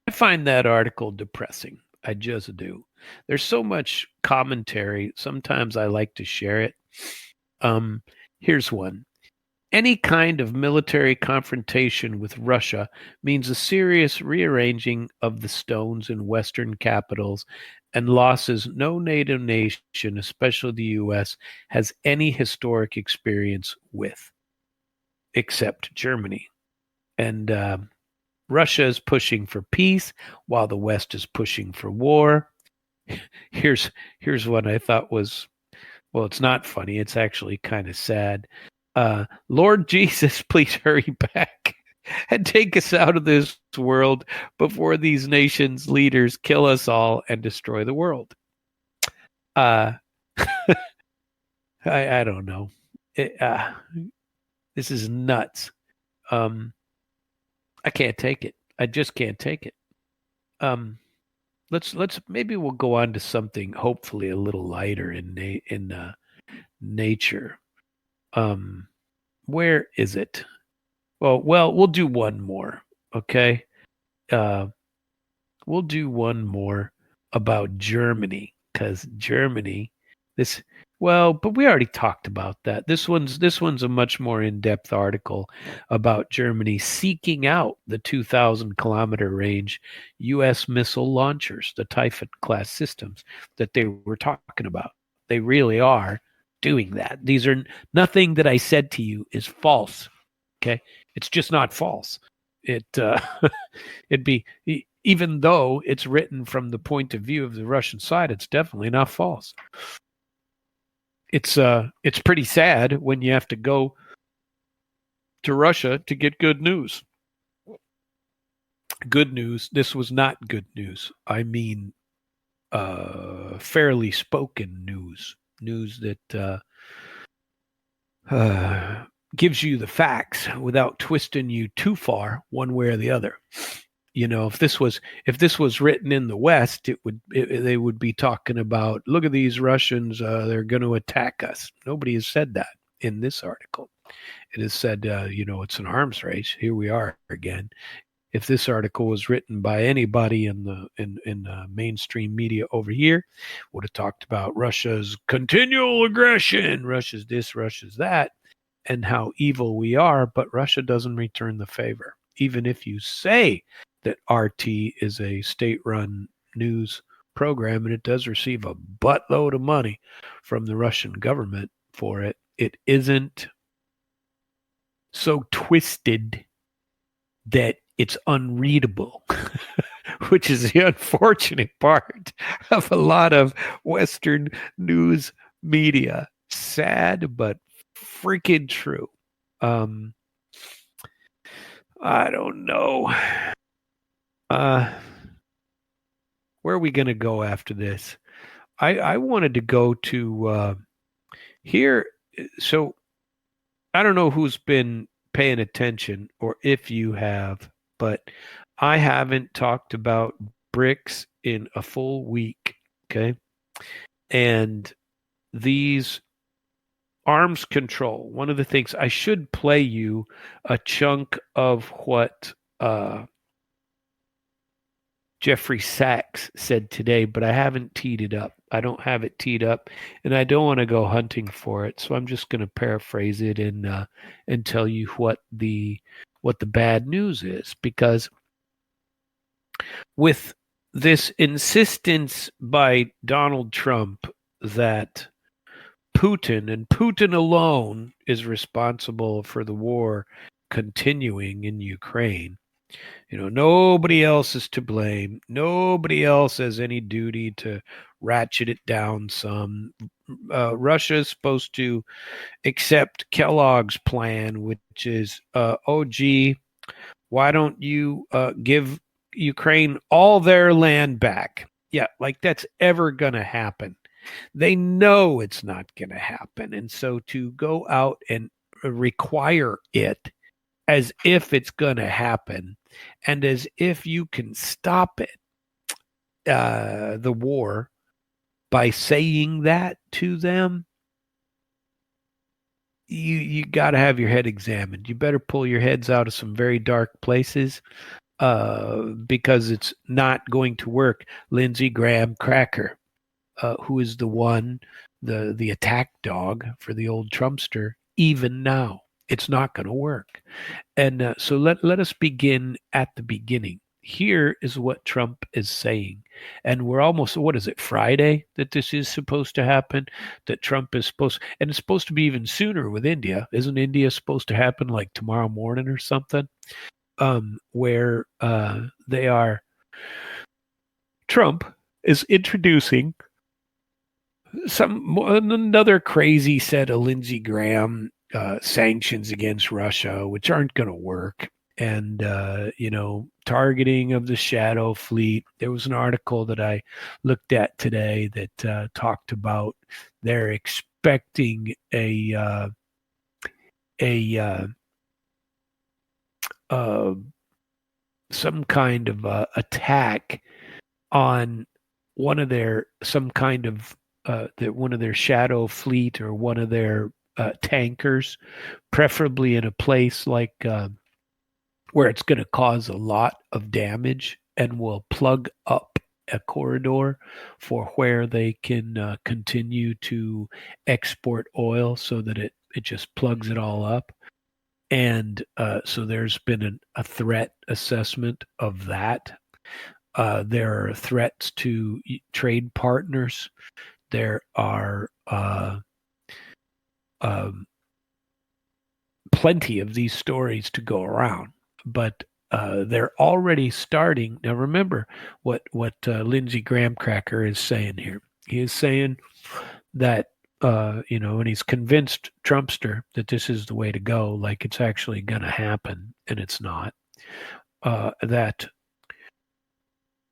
find that article depressing. I just do. There's so much commentary. Sometimes I like to share it. Here's one. Any kind of military confrontation with Russia means a serious rearranging of the stones in Western capitals and losses no NATO nation, especially the U.S., has any historic experience with, except Germany. And Russia is pushing for peace while the West is pushing for war. Here's one I thought was, well, it's not funny. It's actually kind of sad. Lord Jesus, please hurry back and take us out of this world before these nations' leaders kill us all and destroy the world. I don't know. This is nuts. I can't take it. I just can't take it. Let's maybe we'll go on to something hopefully a little lighter in nature. Where is it? Well, we'll do one more. Okay. We'll do one more about Germany, because Germany, but we already talked about that. This one's a much more in-depth article about Germany seeking out the 2,000-kilometer range U.S. missile launchers, the Typhoon class systems that they were talking about. They really are doing that. These are nothing that I said to you is false. Okay, it's just not false. It'd be, even though it's written from the point of view of the Russian side, it's definitely not false. It's pretty sad when you have to go to Russia to get good news. Good news. This was not good news. I mean, fairly spoken news. News that gives you the facts without twisting you too far one way or the other. You know, if this was written in the West, they would be talking about, look at these Russians, they're going to attack us. Nobody has said that in this article. It has said, it's an arms race. Here we are again. If this article was written by anybody in the mainstream media over here, would have talked about Russia's continual aggression, Russia's this, Russia's that, and how evil we are. But Russia doesn't return the favor, even if you say that RT is a state-run news program, and it does receive a buttload of money from the Russian government for it. It isn't so twisted that it's unreadable, which is the unfortunate part of a lot of Western news media. Sad, but freaking true. I don't know. Where are we going to go after this? I wanted to go to here. So I don't know who's been paying attention or if you have, but I haven't talked about BRICS in a full week. Okay. And these arms control, one of the things, I should play you a chunk of what Jeffrey Sachs said today, but I haven't teed it up. I don't have it teed up, and I don't want to go hunting for it. So I'm just going to paraphrase it and tell you what the bad news is, because with this insistence by Donald Trump that Putin and Putin alone is responsible for the war continuing in Ukraine. Nobody else is to blame. Nobody else has any duty to ratchet it down some. Russia is supposed to accept Kellogg's plan, which is, why don't you give Ukraine all their land back. Yeah, like that's ever going to happen. They know it's not going to happen. And so to go out and require it as if it's going to happen and as if you can stop it, the war, by saying that to them, you got to have your head examined. You better pull your heads out of some very dark places, because it's not going to work. Lindsey Graham Cracker, who is the attack dog for the old Trumpster, even now, it's not going to work. And so let us begin at the beginning. Here is what Trump is saying. And we're almost, what is it, Friday that this is supposed to happen? That Trump is supposed, and it's supposed to be even sooner with India. Isn't India supposed to happen like tomorrow morning or something? Where they are, Trump is introducing another crazy set of Lindsey Graham sanctions against Russia, which aren't going to work. And, targeting of the shadow fleet. There was an article that I looked at today that talked about they're expecting some kind of attack on one of their one of their shadow fleet or one of their tankers, preferably in a place like where it's going to cause a lot of damage and will plug up a corridor for where they can continue to export oil, so that it just plugs it all up. And so there's been a threat assessment of that. There are threats to trade partners. There are plenty of these stories to go around, but they're already starting. Now, remember what Lindsey Graham Cracker is saying here. He is saying that, and he's convinced Trumpster that this is the way to go, like it's actually going to happen, and it's not. That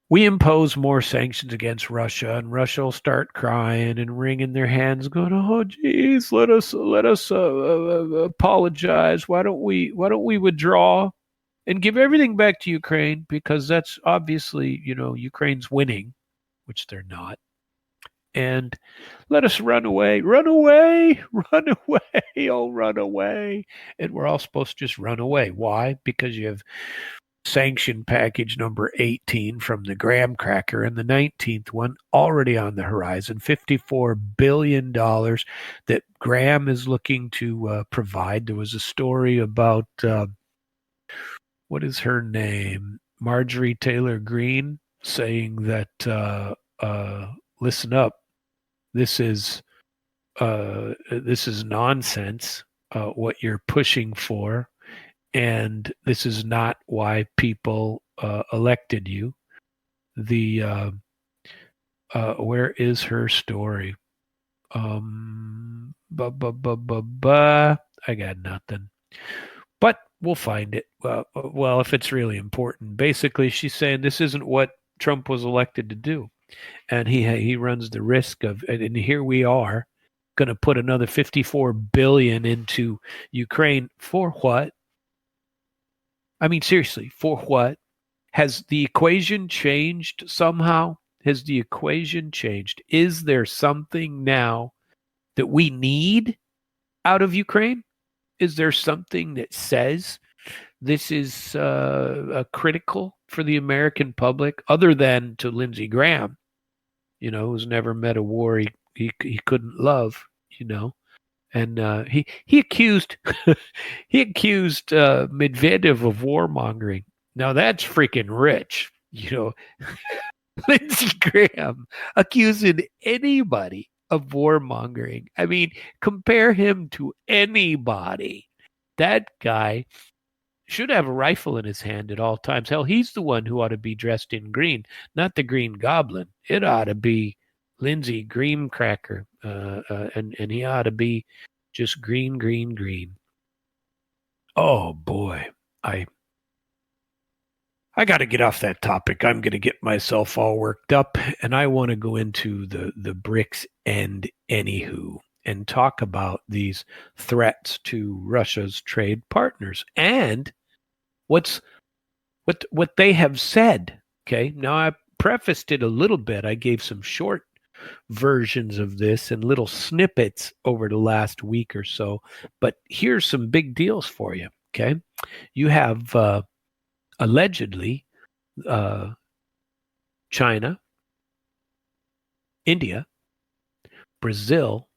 we impose more sanctions against Russia, and Russia will start crying and wringing their hands, going, "Oh, geez, let us apologize. Why don't we withdraw and give everything back to Ukraine, because that's obviously, Ukraine's winning," which they're not. "And let us run away, run away, run away, oh, run away." And we're all supposed to just run away. Why? Because you have sanction package number 18 from the Graham Cracker and the 19th one already on the horizon, $54 billion that Graham is looking to provide. There was a story about, what is her name? Marjorie Taylor Greene, saying that, listen up, this is nonsense, what you're pushing for. And this is not why people elected you. Where is her story? I got nothing. But we'll find it. Well, if it's really important. Basically, she's saying this isn't what Trump was elected to do, and he runs the risk of. And here we are, going to put another $54 billion into Ukraine for what? I mean, seriously, for what? Has the equation changed somehow? Has the equation changed? Is there something now that we need out of Ukraine? Is there something that says this is critical for the American public, other than to Lindsey Graham, who's never met a war he couldn't love, And he accused Medvedev of warmongering. Now that's freaking rich, Lindsey Graham accusing anybody of warmongering. I mean, compare him to anybody. That guy should have a rifle in his hand at all times. Hell, he's the one who ought to be dressed in green, not the Green Goblin. It ought to be Lindsey Graham Cracker, and he ought to be just green, green, green. Oh boy, I got to get off that topic. I'm going to get myself all worked up, and I want to go into the BRICS and anywho and talk about these threats to Russia's trade partners and what they have said. Okay, now I prefaced it a little bit. I gave some short versions of this and little snippets over the last week or so, but here's some big deals for you. Okay, you have allegedly China, India, Brazil,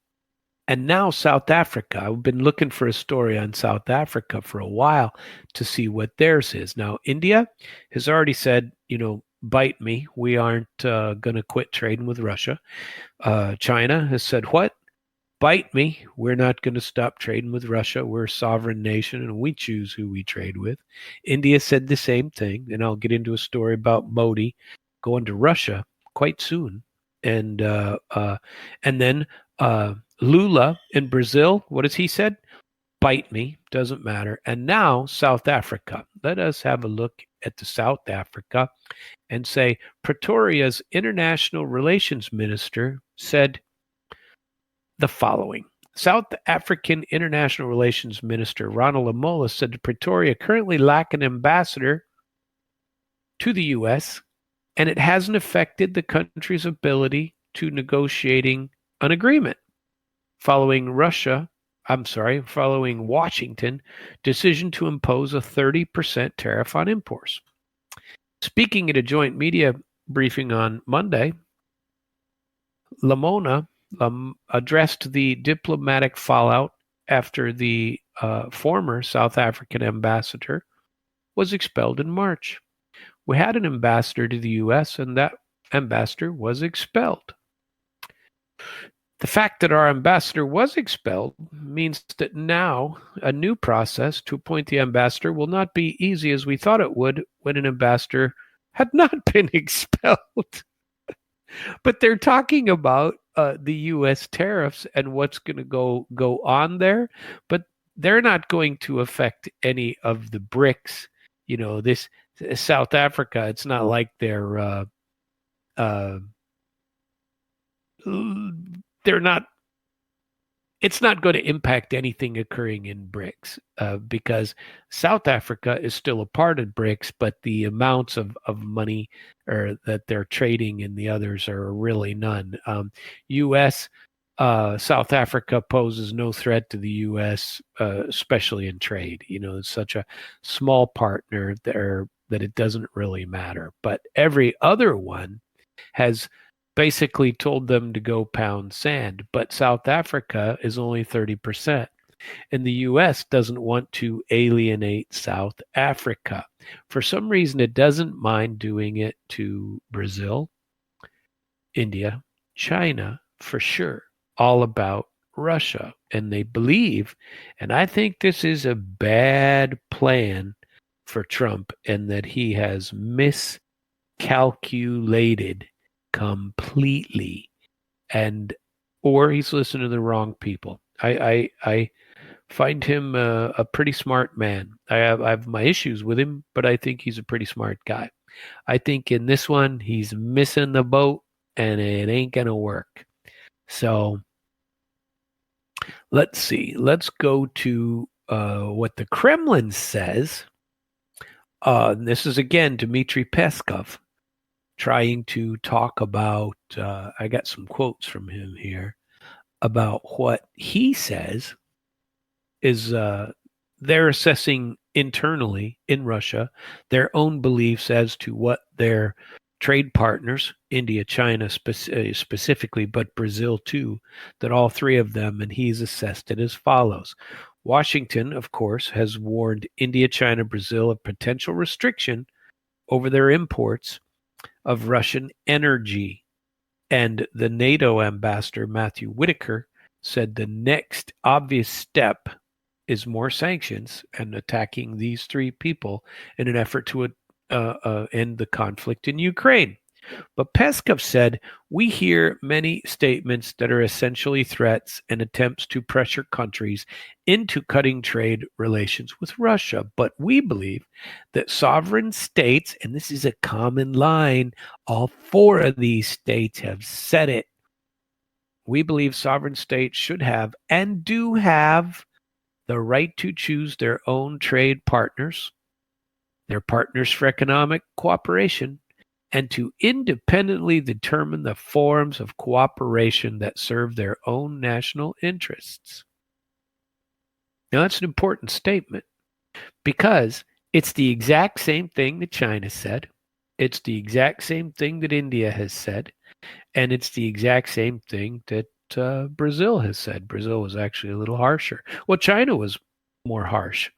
and now South Africa. I've been looking for a story on South Africa for a while to see what theirs is. Now, India has already said, bite me. We aren't going to quit trading with Russia. China has said, what? Bite me. We're not going to stop trading with Russia. We're a sovereign nation and we choose who we trade with. India said the same thing. And I'll get into a story about Modi going to Russia quite soon. And then Lula in Brazil, what has he said? Bite me, doesn't matter. And now South Africa. Let us have a look at the South Africa and say Pretoria's international relations minister said the following. South African International Relations Minister Ronald Lamola said that Pretoria currently lack an ambassador to the U.S., and it hasn't affected the country's ability to negotiating an agreement following Washington decision to impose a 30% tariff on imports. Speaking at a joint media briefing on Monday, Lamona addressed the diplomatic fallout after the former South African ambassador was expelled in March. We had an ambassador to the U.S., and that ambassador was expelled. The fact that our ambassador was expelled means that now a new process to appoint the ambassador will not be easy as we thought it would when an ambassador had not been expelled. But they're talking about the U.S. tariffs and what's going to go on there, but they're not going to affect any of the BRICS. This South Africa, it's not like they're not. It's not going to impact anything occurring in BRICS because South Africa is still a part of BRICS, but the amounts of money that they're trading in the others are really none. U.S. South Africa poses no threat to the U.S., especially in trade. It's such a small partner there that it doesn't really matter. But every other one has basically told them to go pound sand, but South Africa is only 30%. And the U.S. doesn't want to alienate South Africa. For some reason, it doesn't mind doing it to Brazil, India, China, for sure, all about Russia. And they believe, and I think this is a bad plan for Trump, and that he has miscalculated completely, or he's listening to the wrong people. I find him a pretty smart man. I have my issues with him, but I think he's a pretty smart guy. I think in this one he's missing the boat, and it ain't gonna work. So let's see. Let's go to what the Kremlin says. This is again Dmitry Peskov trying to talk about, I got some quotes from him here, about what he says is they're assessing internally in Russia their own beliefs as to what their trade partners, India, China specifically, but Brazil too, that all three of them, and he's assessed it as follows. Washington, of course, has warned India, China, Brazil of potential restriction over their imports of Russian energy. And the NATO ambassador, Matthew Whitaker, said the next obvious step is more sanctions and attacking these three people in an effort to end the conflict in Ukraine. But Peskov said, we hear many statements that are essentially threats and attempts to pressure countries into cutting trade relations with Russia. But we believe that sovereign states, and this is a common line, all four of these states have said it. We believe sovereign states should have and do have the right to choose their own trade partners, their partners for economic cooperation, and to independently determine the forms of cooperation that serve their own national interests. Now, that's an important statement because it's the exact same thing that China said. It's the exact same thing that India has said. And it's the exact same thing that Brazil has said. Brazil was actually a little harsher. Well, China was more harsh.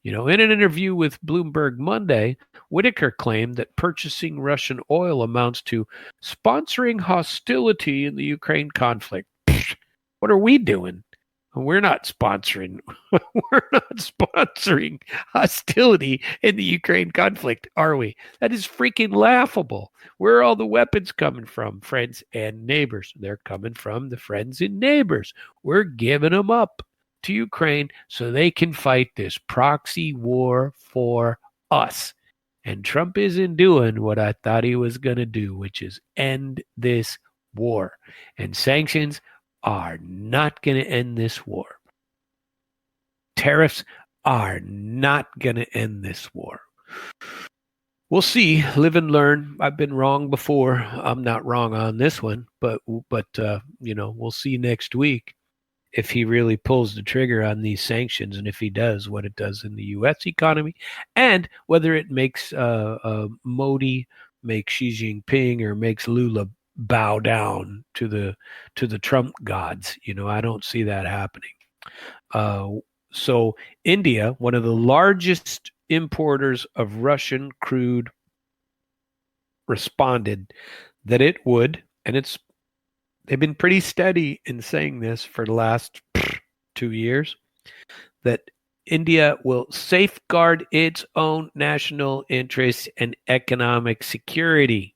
In an interview with Bloomberg Monday, Whitaker claimed that purchasing Russian oil amounts to sponsoring hostility in the Ukraine conflict. What are we doing? We're not sponsoring. We're not sponsoring hostility in the Ukraine conflict, are we? That is freaking laughable. Where are all the weapons coming from, friends and neighbors? They're coming from the friends and neighbors. We're giving them up to Ukraine so they can fight this proxy war for us. And Trump isn't doing what I thought he was going to do, which is end this war. And sanctions are not going to end this war. Tariffs are not going to end this war. We'll see. Live and learn. I've been wrong before. I'm not wrong on this one, but we'll see next week if he really pulls the trigger on these sanctions, and if he does, what it does in the U.S. economy, and whether it makes Modi, makes Xi Jinping, or makes Lula bow down to the Trump gods. I don't see that happening. So India, one of the largest importers of Russian crude, responded that it would, and they've been pretty steady in saying this for the last 2 years, that India will safeguard its own national interests and economic security,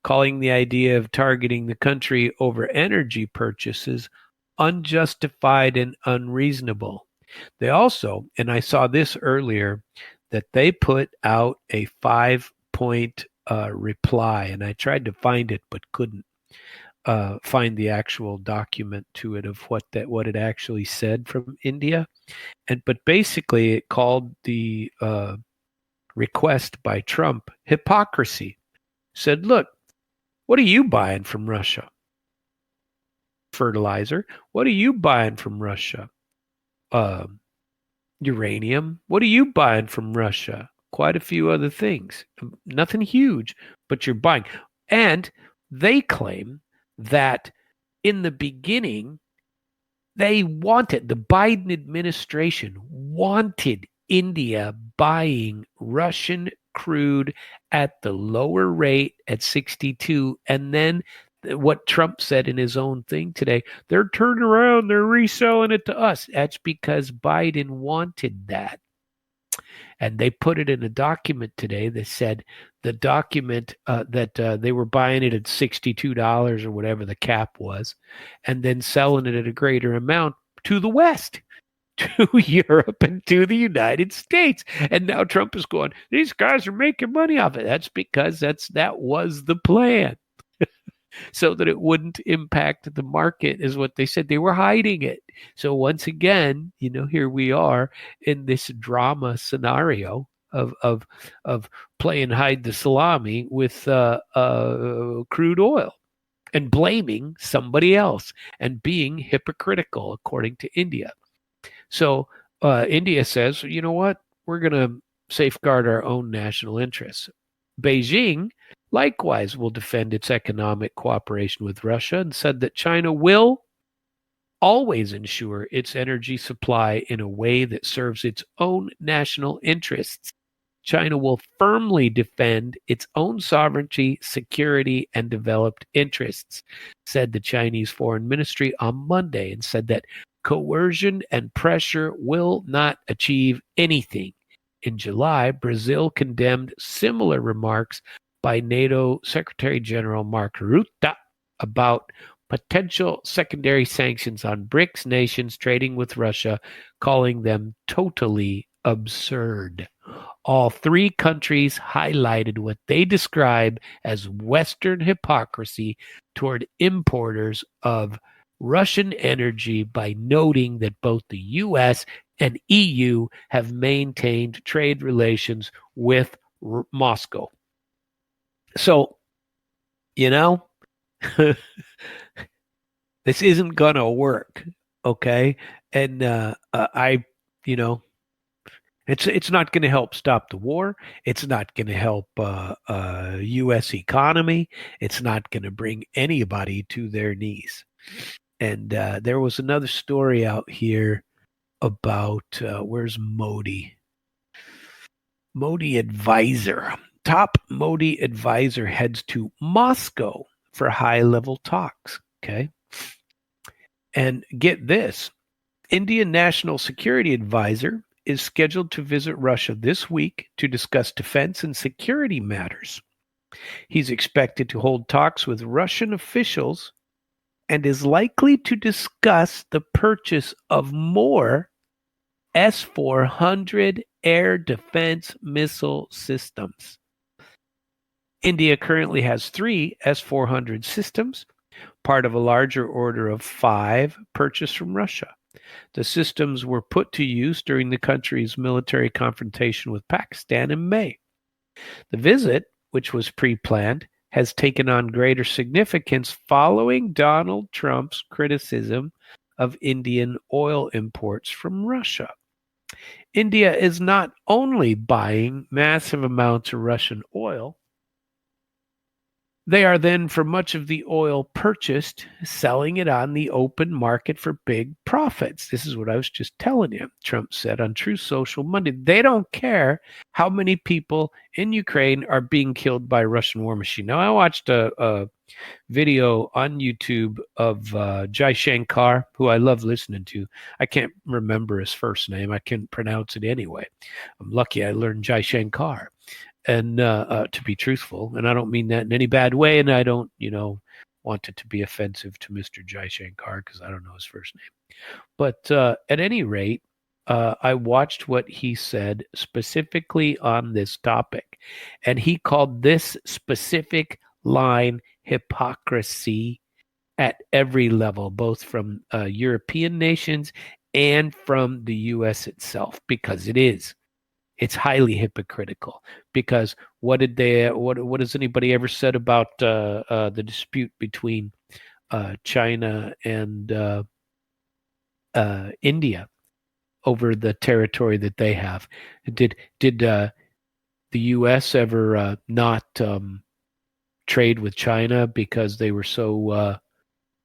calling the idea of targeting the country over energy purchases unjustified and unreasonable. They also, and I saw this earlier, that they put out a 5-point reply, and I tried to find it but couldn't find the actual document to it of what it actually said from India. But basically it called the request by Trump hypocrisy. Said, look, what are you buying from Russia? Fertilizer. What are you buying from Russia? Uranium. What are you buying from Russia? Quite a few other things. Nothing huge, but you're buying. And they claim that in the beginning, the Biden administration wanted India buying Russian crude at the lower rate at 62. And then what Trump said in his own thing today, they're turning around, they're reselling it to us. That's because Biden wanted that. And they put it in a document today that said the document that they were buying it at $62 or whatever the cap was, and then selling it at a greater amount to the West, to Europe and to the United States. And now Trump is going, these guys are making money off it. That's because that was the plan. So that it wouldn't impact the market, is what they said. They were hiding it. So once again, here we are in this drama scenario of playing hide the salami with crude oil and blaming somebody else and being hypocritical, according to India. So India says, you know what? We're going to safeguard our own national interests. Beijing likewise will defend its economic cooperation with Russia and said that China will always ensure its energy supply in a way that serves its own national interests. China will firmly defend its own sovereignty, security, and developed interests, said the Chinese Foreign Ministry on Monday, and said that coercion and pressure will not achieve anything. In July, Brazil condemned similar remarks by NATO Secretary General Mark Rutte about potential secondary sanctions on BRICS nations trading with Russia, calling them totally absurd. All three countries highlighted what they describe as Western hypocrisy toward importers of Russian energy by noting that both the U.S. and EU have maintained trade relations with Moscow. So, this isn't going to work, okay? And it's not going to help stop the war. It's not going to help U.S. economy. It's not going to bring anybody to their knees. And there was another story out here about where's Modi? Modi advisor. Top Modi advisor heads to Moscow for high-level talks. Okay. And get this. Indian National Security Advisor is scheduled to visit Russia this week to discuss defense and security matters. He's expected to hold talks with Russian officials and is likely to discuss the purchase of more S-400 air defense missile systems. India currently has 3 S-400 systems, part of a larger order of 5 purchased from Russia. The systems were put to use during the country's military confrontation with Pakistan in May. The visit, which was pre-planned, has taken on greater significance following Donald Trump's criticism of Indian oil imports from Russia. India is not only buying massive amounts of Russian oil, they are then, for much of the oil purchased, selling it on the open market for big profits. This is what I was just telling you, Trump said on True Social Monday. They don't care how many people in Ukraine are being killed by a Russian war machine. Now, I watched a video on YouTube of Jai Shankar, who I love listening to. I can't remember his first name. I can't pronounce it anyway. I'm lucky I learned Jai Shankar. And to be truthful, and I don't mean that in any bad way, and I don't, want it to be offensive to Mr. Jai Shankar because I don't know his first name. But at any rate, I watched what he said specifically on this topic, and he called this specific line hypocrisy at every level, both from European nations and from the U.S. itself, because it is. It's highly hypocritical because what has anybody ever said about the dispute between China and India over the territory that they have? Did the U.S. ever not trade with China because they were so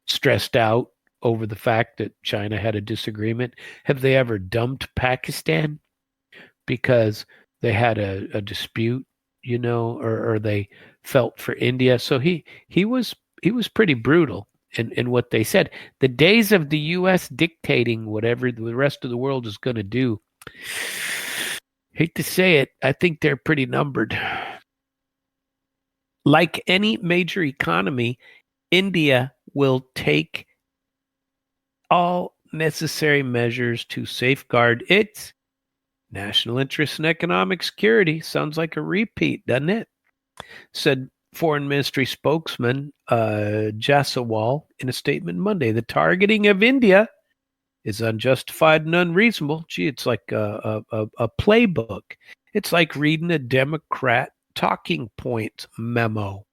stressed out over the fact that China had a disagreement? Have they ever dumped Pakistan because they had a dispute, or they felt for India? So he was pretty brutal in what they said. The days of the U.S. dictating whatever the rest of the world is going to do, hate to say it, I think they're pretty numbered. Like any major economy, India will take all necessary measures to safeguard its national interest and economic security. Sounds like a repeat, doesn't it? Said Foreign Ministry spokesman Jaiswal in a statement Monday. The targeting of India is unjustified and unreasonable. Gee, it's like a playbook. It's like reading a Democrat talking point memo.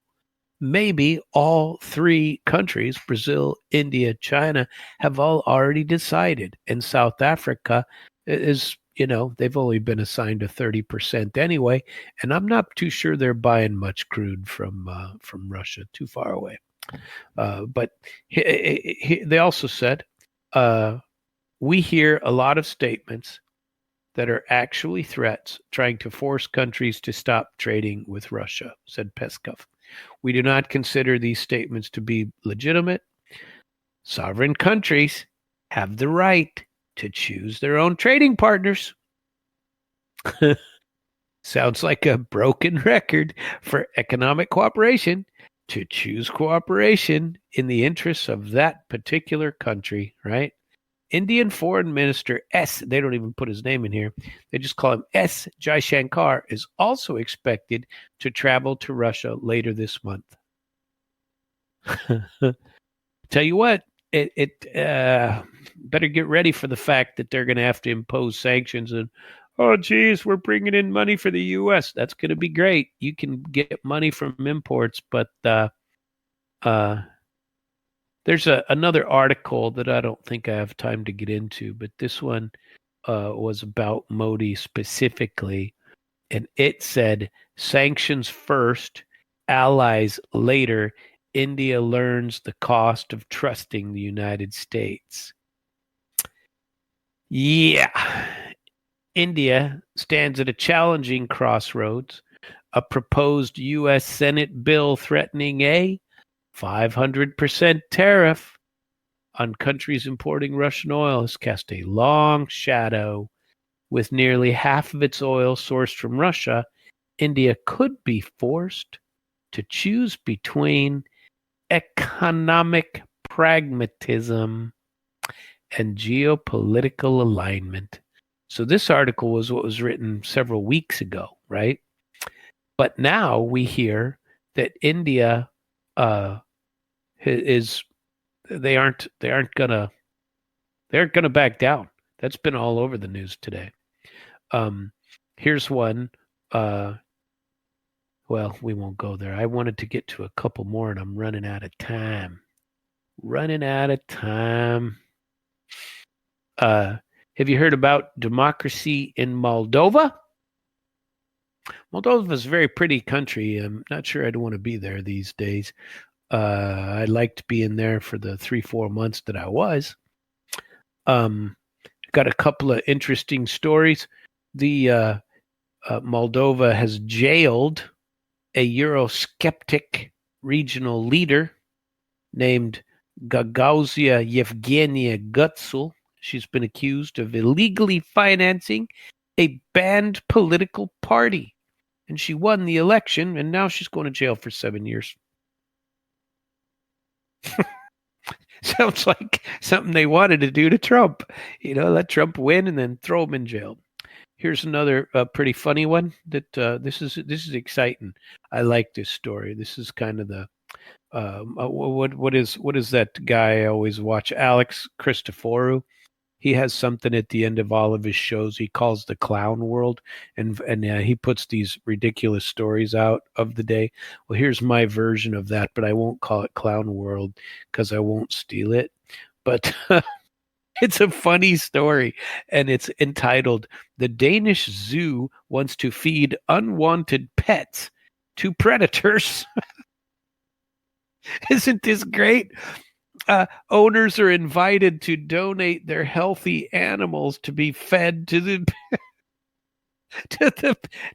Maybe all 3 countries, Brazil, India, China, have all already decided. And South Africa is, they've only been assigned a 30% anyway, and I'm not too sure they're buying much crude from Russia, too far away. But they also said, we hear a lot of statements that are actually threats trying to force countries to stop trading with Russia, said Peskov. We do not consider these statements to be legitimate. Sovereign countries have the right to choose their own trading partners. Sounds like a broken record for economic cooperation to choose cooperation in the interests of that particular country, right? Indian Foreign Minister S, they don't even put his name in here, they just call him S. Jaishankar, is also expected to travel to Russia later this month. Tell you what, it better get ready for the fact that they're going to have to impose sanctions and, oh, geez, we're bringing in money for the U.S. That's going to be great. You can get money from imports, but there's another article that I don't think I have time to get into, but this one was about Modi specifically, and it said, sanctions first, allies later. India learns the cost of trusting the United States. Yeah. India stands at a challenging crossroads. A proposed U.S. Senate bill threatening a 500% tariff on countries importing Russian oil has cast a long shadow. With nearly half of its oil sourced from Russia, India could be forced to choose between economic pragmatism and geopolitical alignment. So this article was what was written several weeks ago, right? But now we hear that India they aren't gonna back down. That's been all over the news today. Here's one. Well, we won't go there. I wanted to get to a couple more, and I'm running out of time. Have you heard about democracy in Moldova? Moldova is a very pretty country. I'm not sure I'd want to be there these days. I liked being there for the 3-4 months that I was. Got a couple of interesting stories. The Moldova has jailed a Eurosceptic regional leader named Gagauzia Yevgenia Gutsul. She's been accused of illegally financing a banned political party. And she won the election, and now she's going to jail for 7 years. Sounds like something they wanted to do to Trump. Let Trump win and then throw him in jail. Here's another pretty funny one that this is exciting. I like this story. This is kind of the what is that guy I always watch? Alex Christoforou. He has something at the end of all of his shows he calls the Clown World, and he puts these ridiculous stories out of the day. Well, here's my version of that, but I won't call it Clown World because I won't steal it. But it's a funny story, and it's entitled, "The Danish Zoo Wants to Feed Unwanted Pets to Predators." Isn't this great? Owners are invited to donate their healthy animals to be fed to the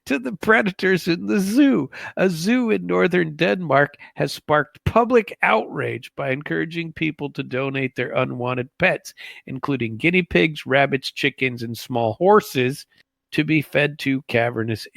to the predators in the zoo. A zoo in northern Denmark has sparked public outrage by encouraging people to donate their unwanted pets, including guinea pigs, rabbits, chickens, and small horses, to be fed to carnivorous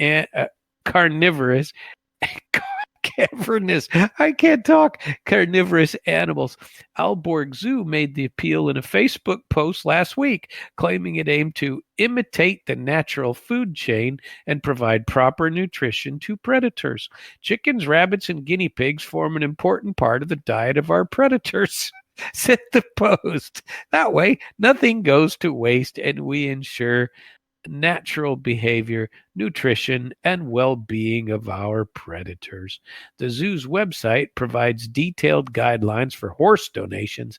animals. Aalborg Zoo made the appeal in a Facebook post last week, claiming it aimed to imitate the natural food chain and provide proper nutrition to predators. Chickens, rabbits, and guinea pigs form an important part of the diet of our predators, said the post. That way, nothing goes to waste, and we ensure natural behavior, nutrition, and well-being of our predators. The zoo's website provides detailed guidelines for horse donations,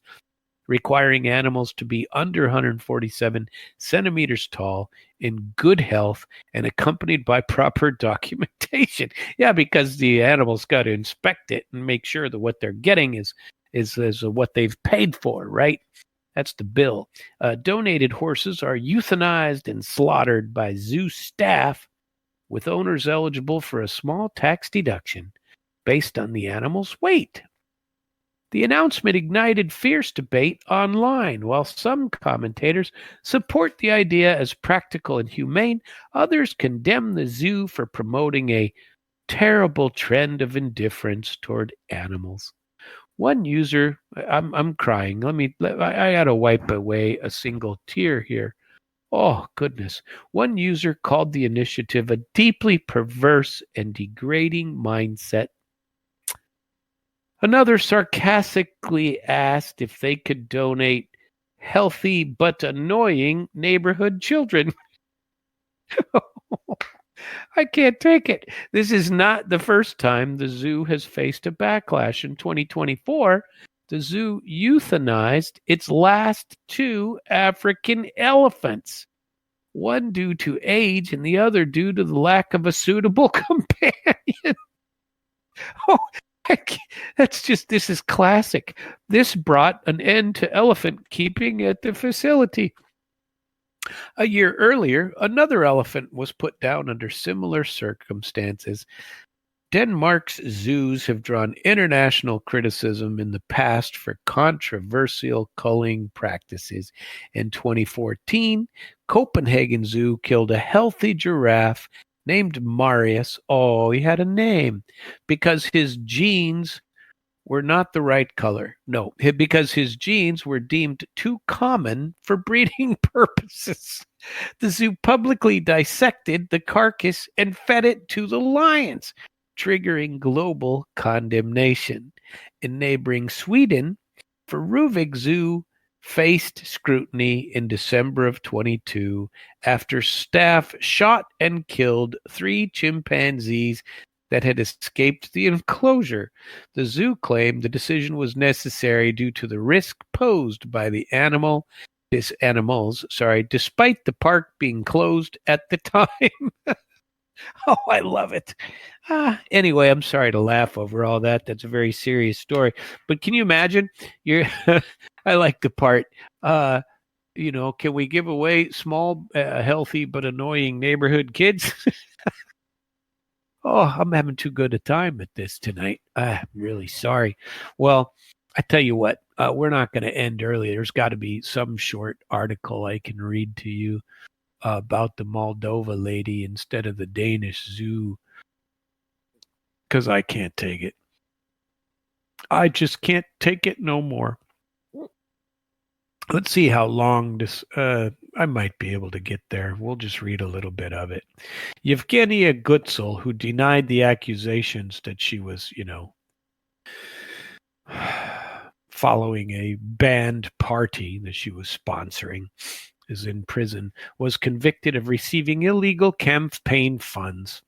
requiring animals to be under 147 centimeters tall, in good health, and accompanied by proper documentation. Yeah, because the animal's got to inspect it and make sure that what they're getting is what they've paid for, right? That's the bill. Donated horses are euthanized and slaughtered by zoo staff, with owners eligible for a small tax deduction based on the animal's weight. The announcement ignited fierce debate online. While some commentators support the idea as practical and humane, others condemn the zoo for promoting a terrible trend of indifference toward animals. One user, I'm crying. I got to wipe away a single tear here. Oh, goodness. One user called the initiative a deeply perverse and degrading mindset. Another sarcastically asked if they could donate healthy but annoying neighborhood children. I can't take it. This is not the first time the zoo has faced a backlash. In 2024, the zoo euthanized its last two African elephants, one due to age and the other due to the lack of a suitable companion. Oh, this is classic. This brought an end to elephant keeping at the facility. A year earlier, another elephant was put down under similar circumstances. Denmark's zoos have drawn international criticism in the past for controversial culling practices. In 2014, Copenhagen Zoo killed a healthy giraffe named Marius. Oh, he had a name because his genes were not the right color. No, because his genes were deemed too common for breeding purposes. The zoo publicly dissected the carcass and fed it to the lions, triggering global condemnation. In neighboring Sweden, Furuvik Zoo faced scrutiny in December of 22 after staff shot and killed 3 chimpanzees that had escaped the enclosure. The zoo claimed the decision was necessary due to the risk posed by the animals, despite the park being closed at the time. Oh, I love it. Anyway, I'm sorry to laugh over all that. That's a very serious story. But can you imagine? I like the part. Can we give away small, healthy but annoying neighborhood kids? Oh, I'm having too good a time at this tonight. I'm really sorry. Well, I tell you what, we're not going to end early. There's got to be some short article I can read to you about the Moldova lady instead of the Danish zoo, because I can't take it. I just can't take it no more. Let's see how long this. I might be able to get there. We'll just read a little bit of it. Yevgenia Gutzel, who denied the accusations that she was, following a banned party that she was sponsoring, is in prison, was convicted of receiving illegal campaign funds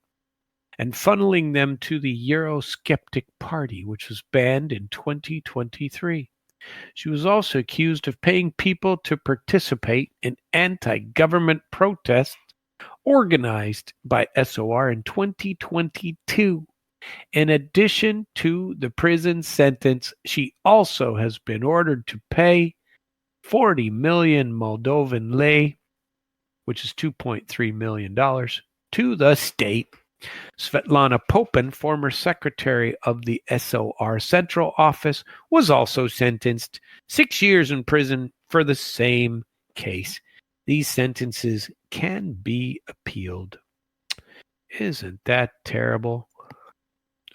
and funneling them to the Eurosceptic Party, which was banned in 2023. She was also accused of paying people to participate in anti-government protests organized by SOR in 2022. In addition to the prison sentence, she also has been ordered to pay 40 million Moldovan lei, which is $2.3 million, to the state. Svetlana Popin, former secretary of the SOR Central Office, was also sentenced 6 years in prison for the same case. These sentences can be appealed. Isn't that terrible?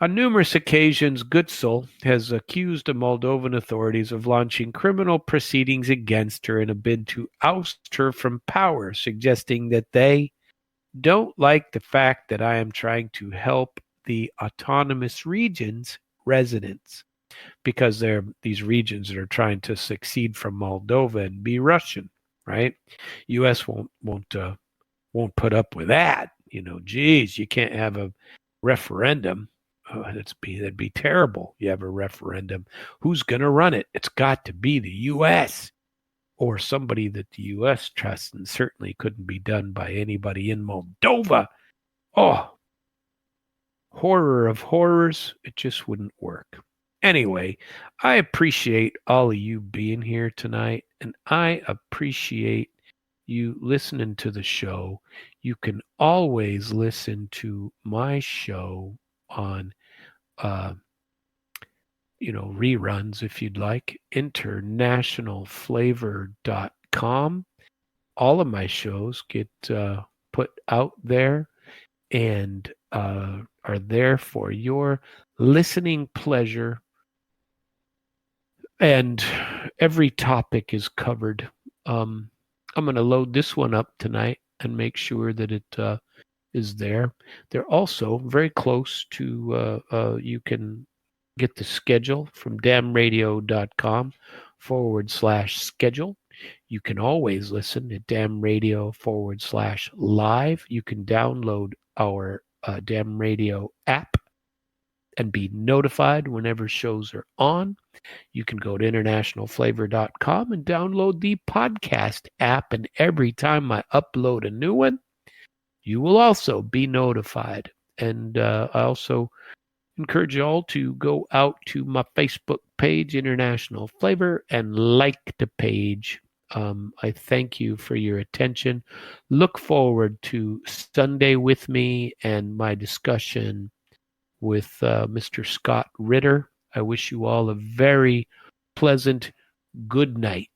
On numerous occasions, Gutzel has accused the Moldovan authorities of launching criminal proceedings against her in a bid to oust her from power, suggesting that they don't like the fact that I am trying to help the autonomous regions residents, because they're these regions that are trying to succeed from Moldova and be Russian, right? U.S. won't put up with that. Geez, you can't have a referendum. Oh, that'd be terrible. You have a referendum. Who's going to run it? It's got to be the U.S. or somebody that the U.S. trusts, and certainly couldn't be done by anybody in Moldova. Oh, horror of horrors. It just wouldn't work. Anyway, I appreciate all of you being here tonight, and I appreciate you listening to the show. You can always listen to my show on reruns if you'd like. Internationalflavor.com. All of my shows get put out there and are there for your listening pleasure. And every topic is covered. I'm going to load this one up tonight and make sure that it is there. They're also very close to, you can get the schedule from damradio.com/schedule. You can always listen at damradio/live. You can download our Damn Radio app and be notified whenever shows are on. You can go to internationalflavor.com and download the podcast app. And every time I upload a new one, you will also be notified. And I also encourage you all to go out to my Facebook page, International Flavor, and like the page. I thank you for your attention. Look forward to Sunday with me and my discussion with Mr. Scott Ritter. I wish you all a very pleasant good night.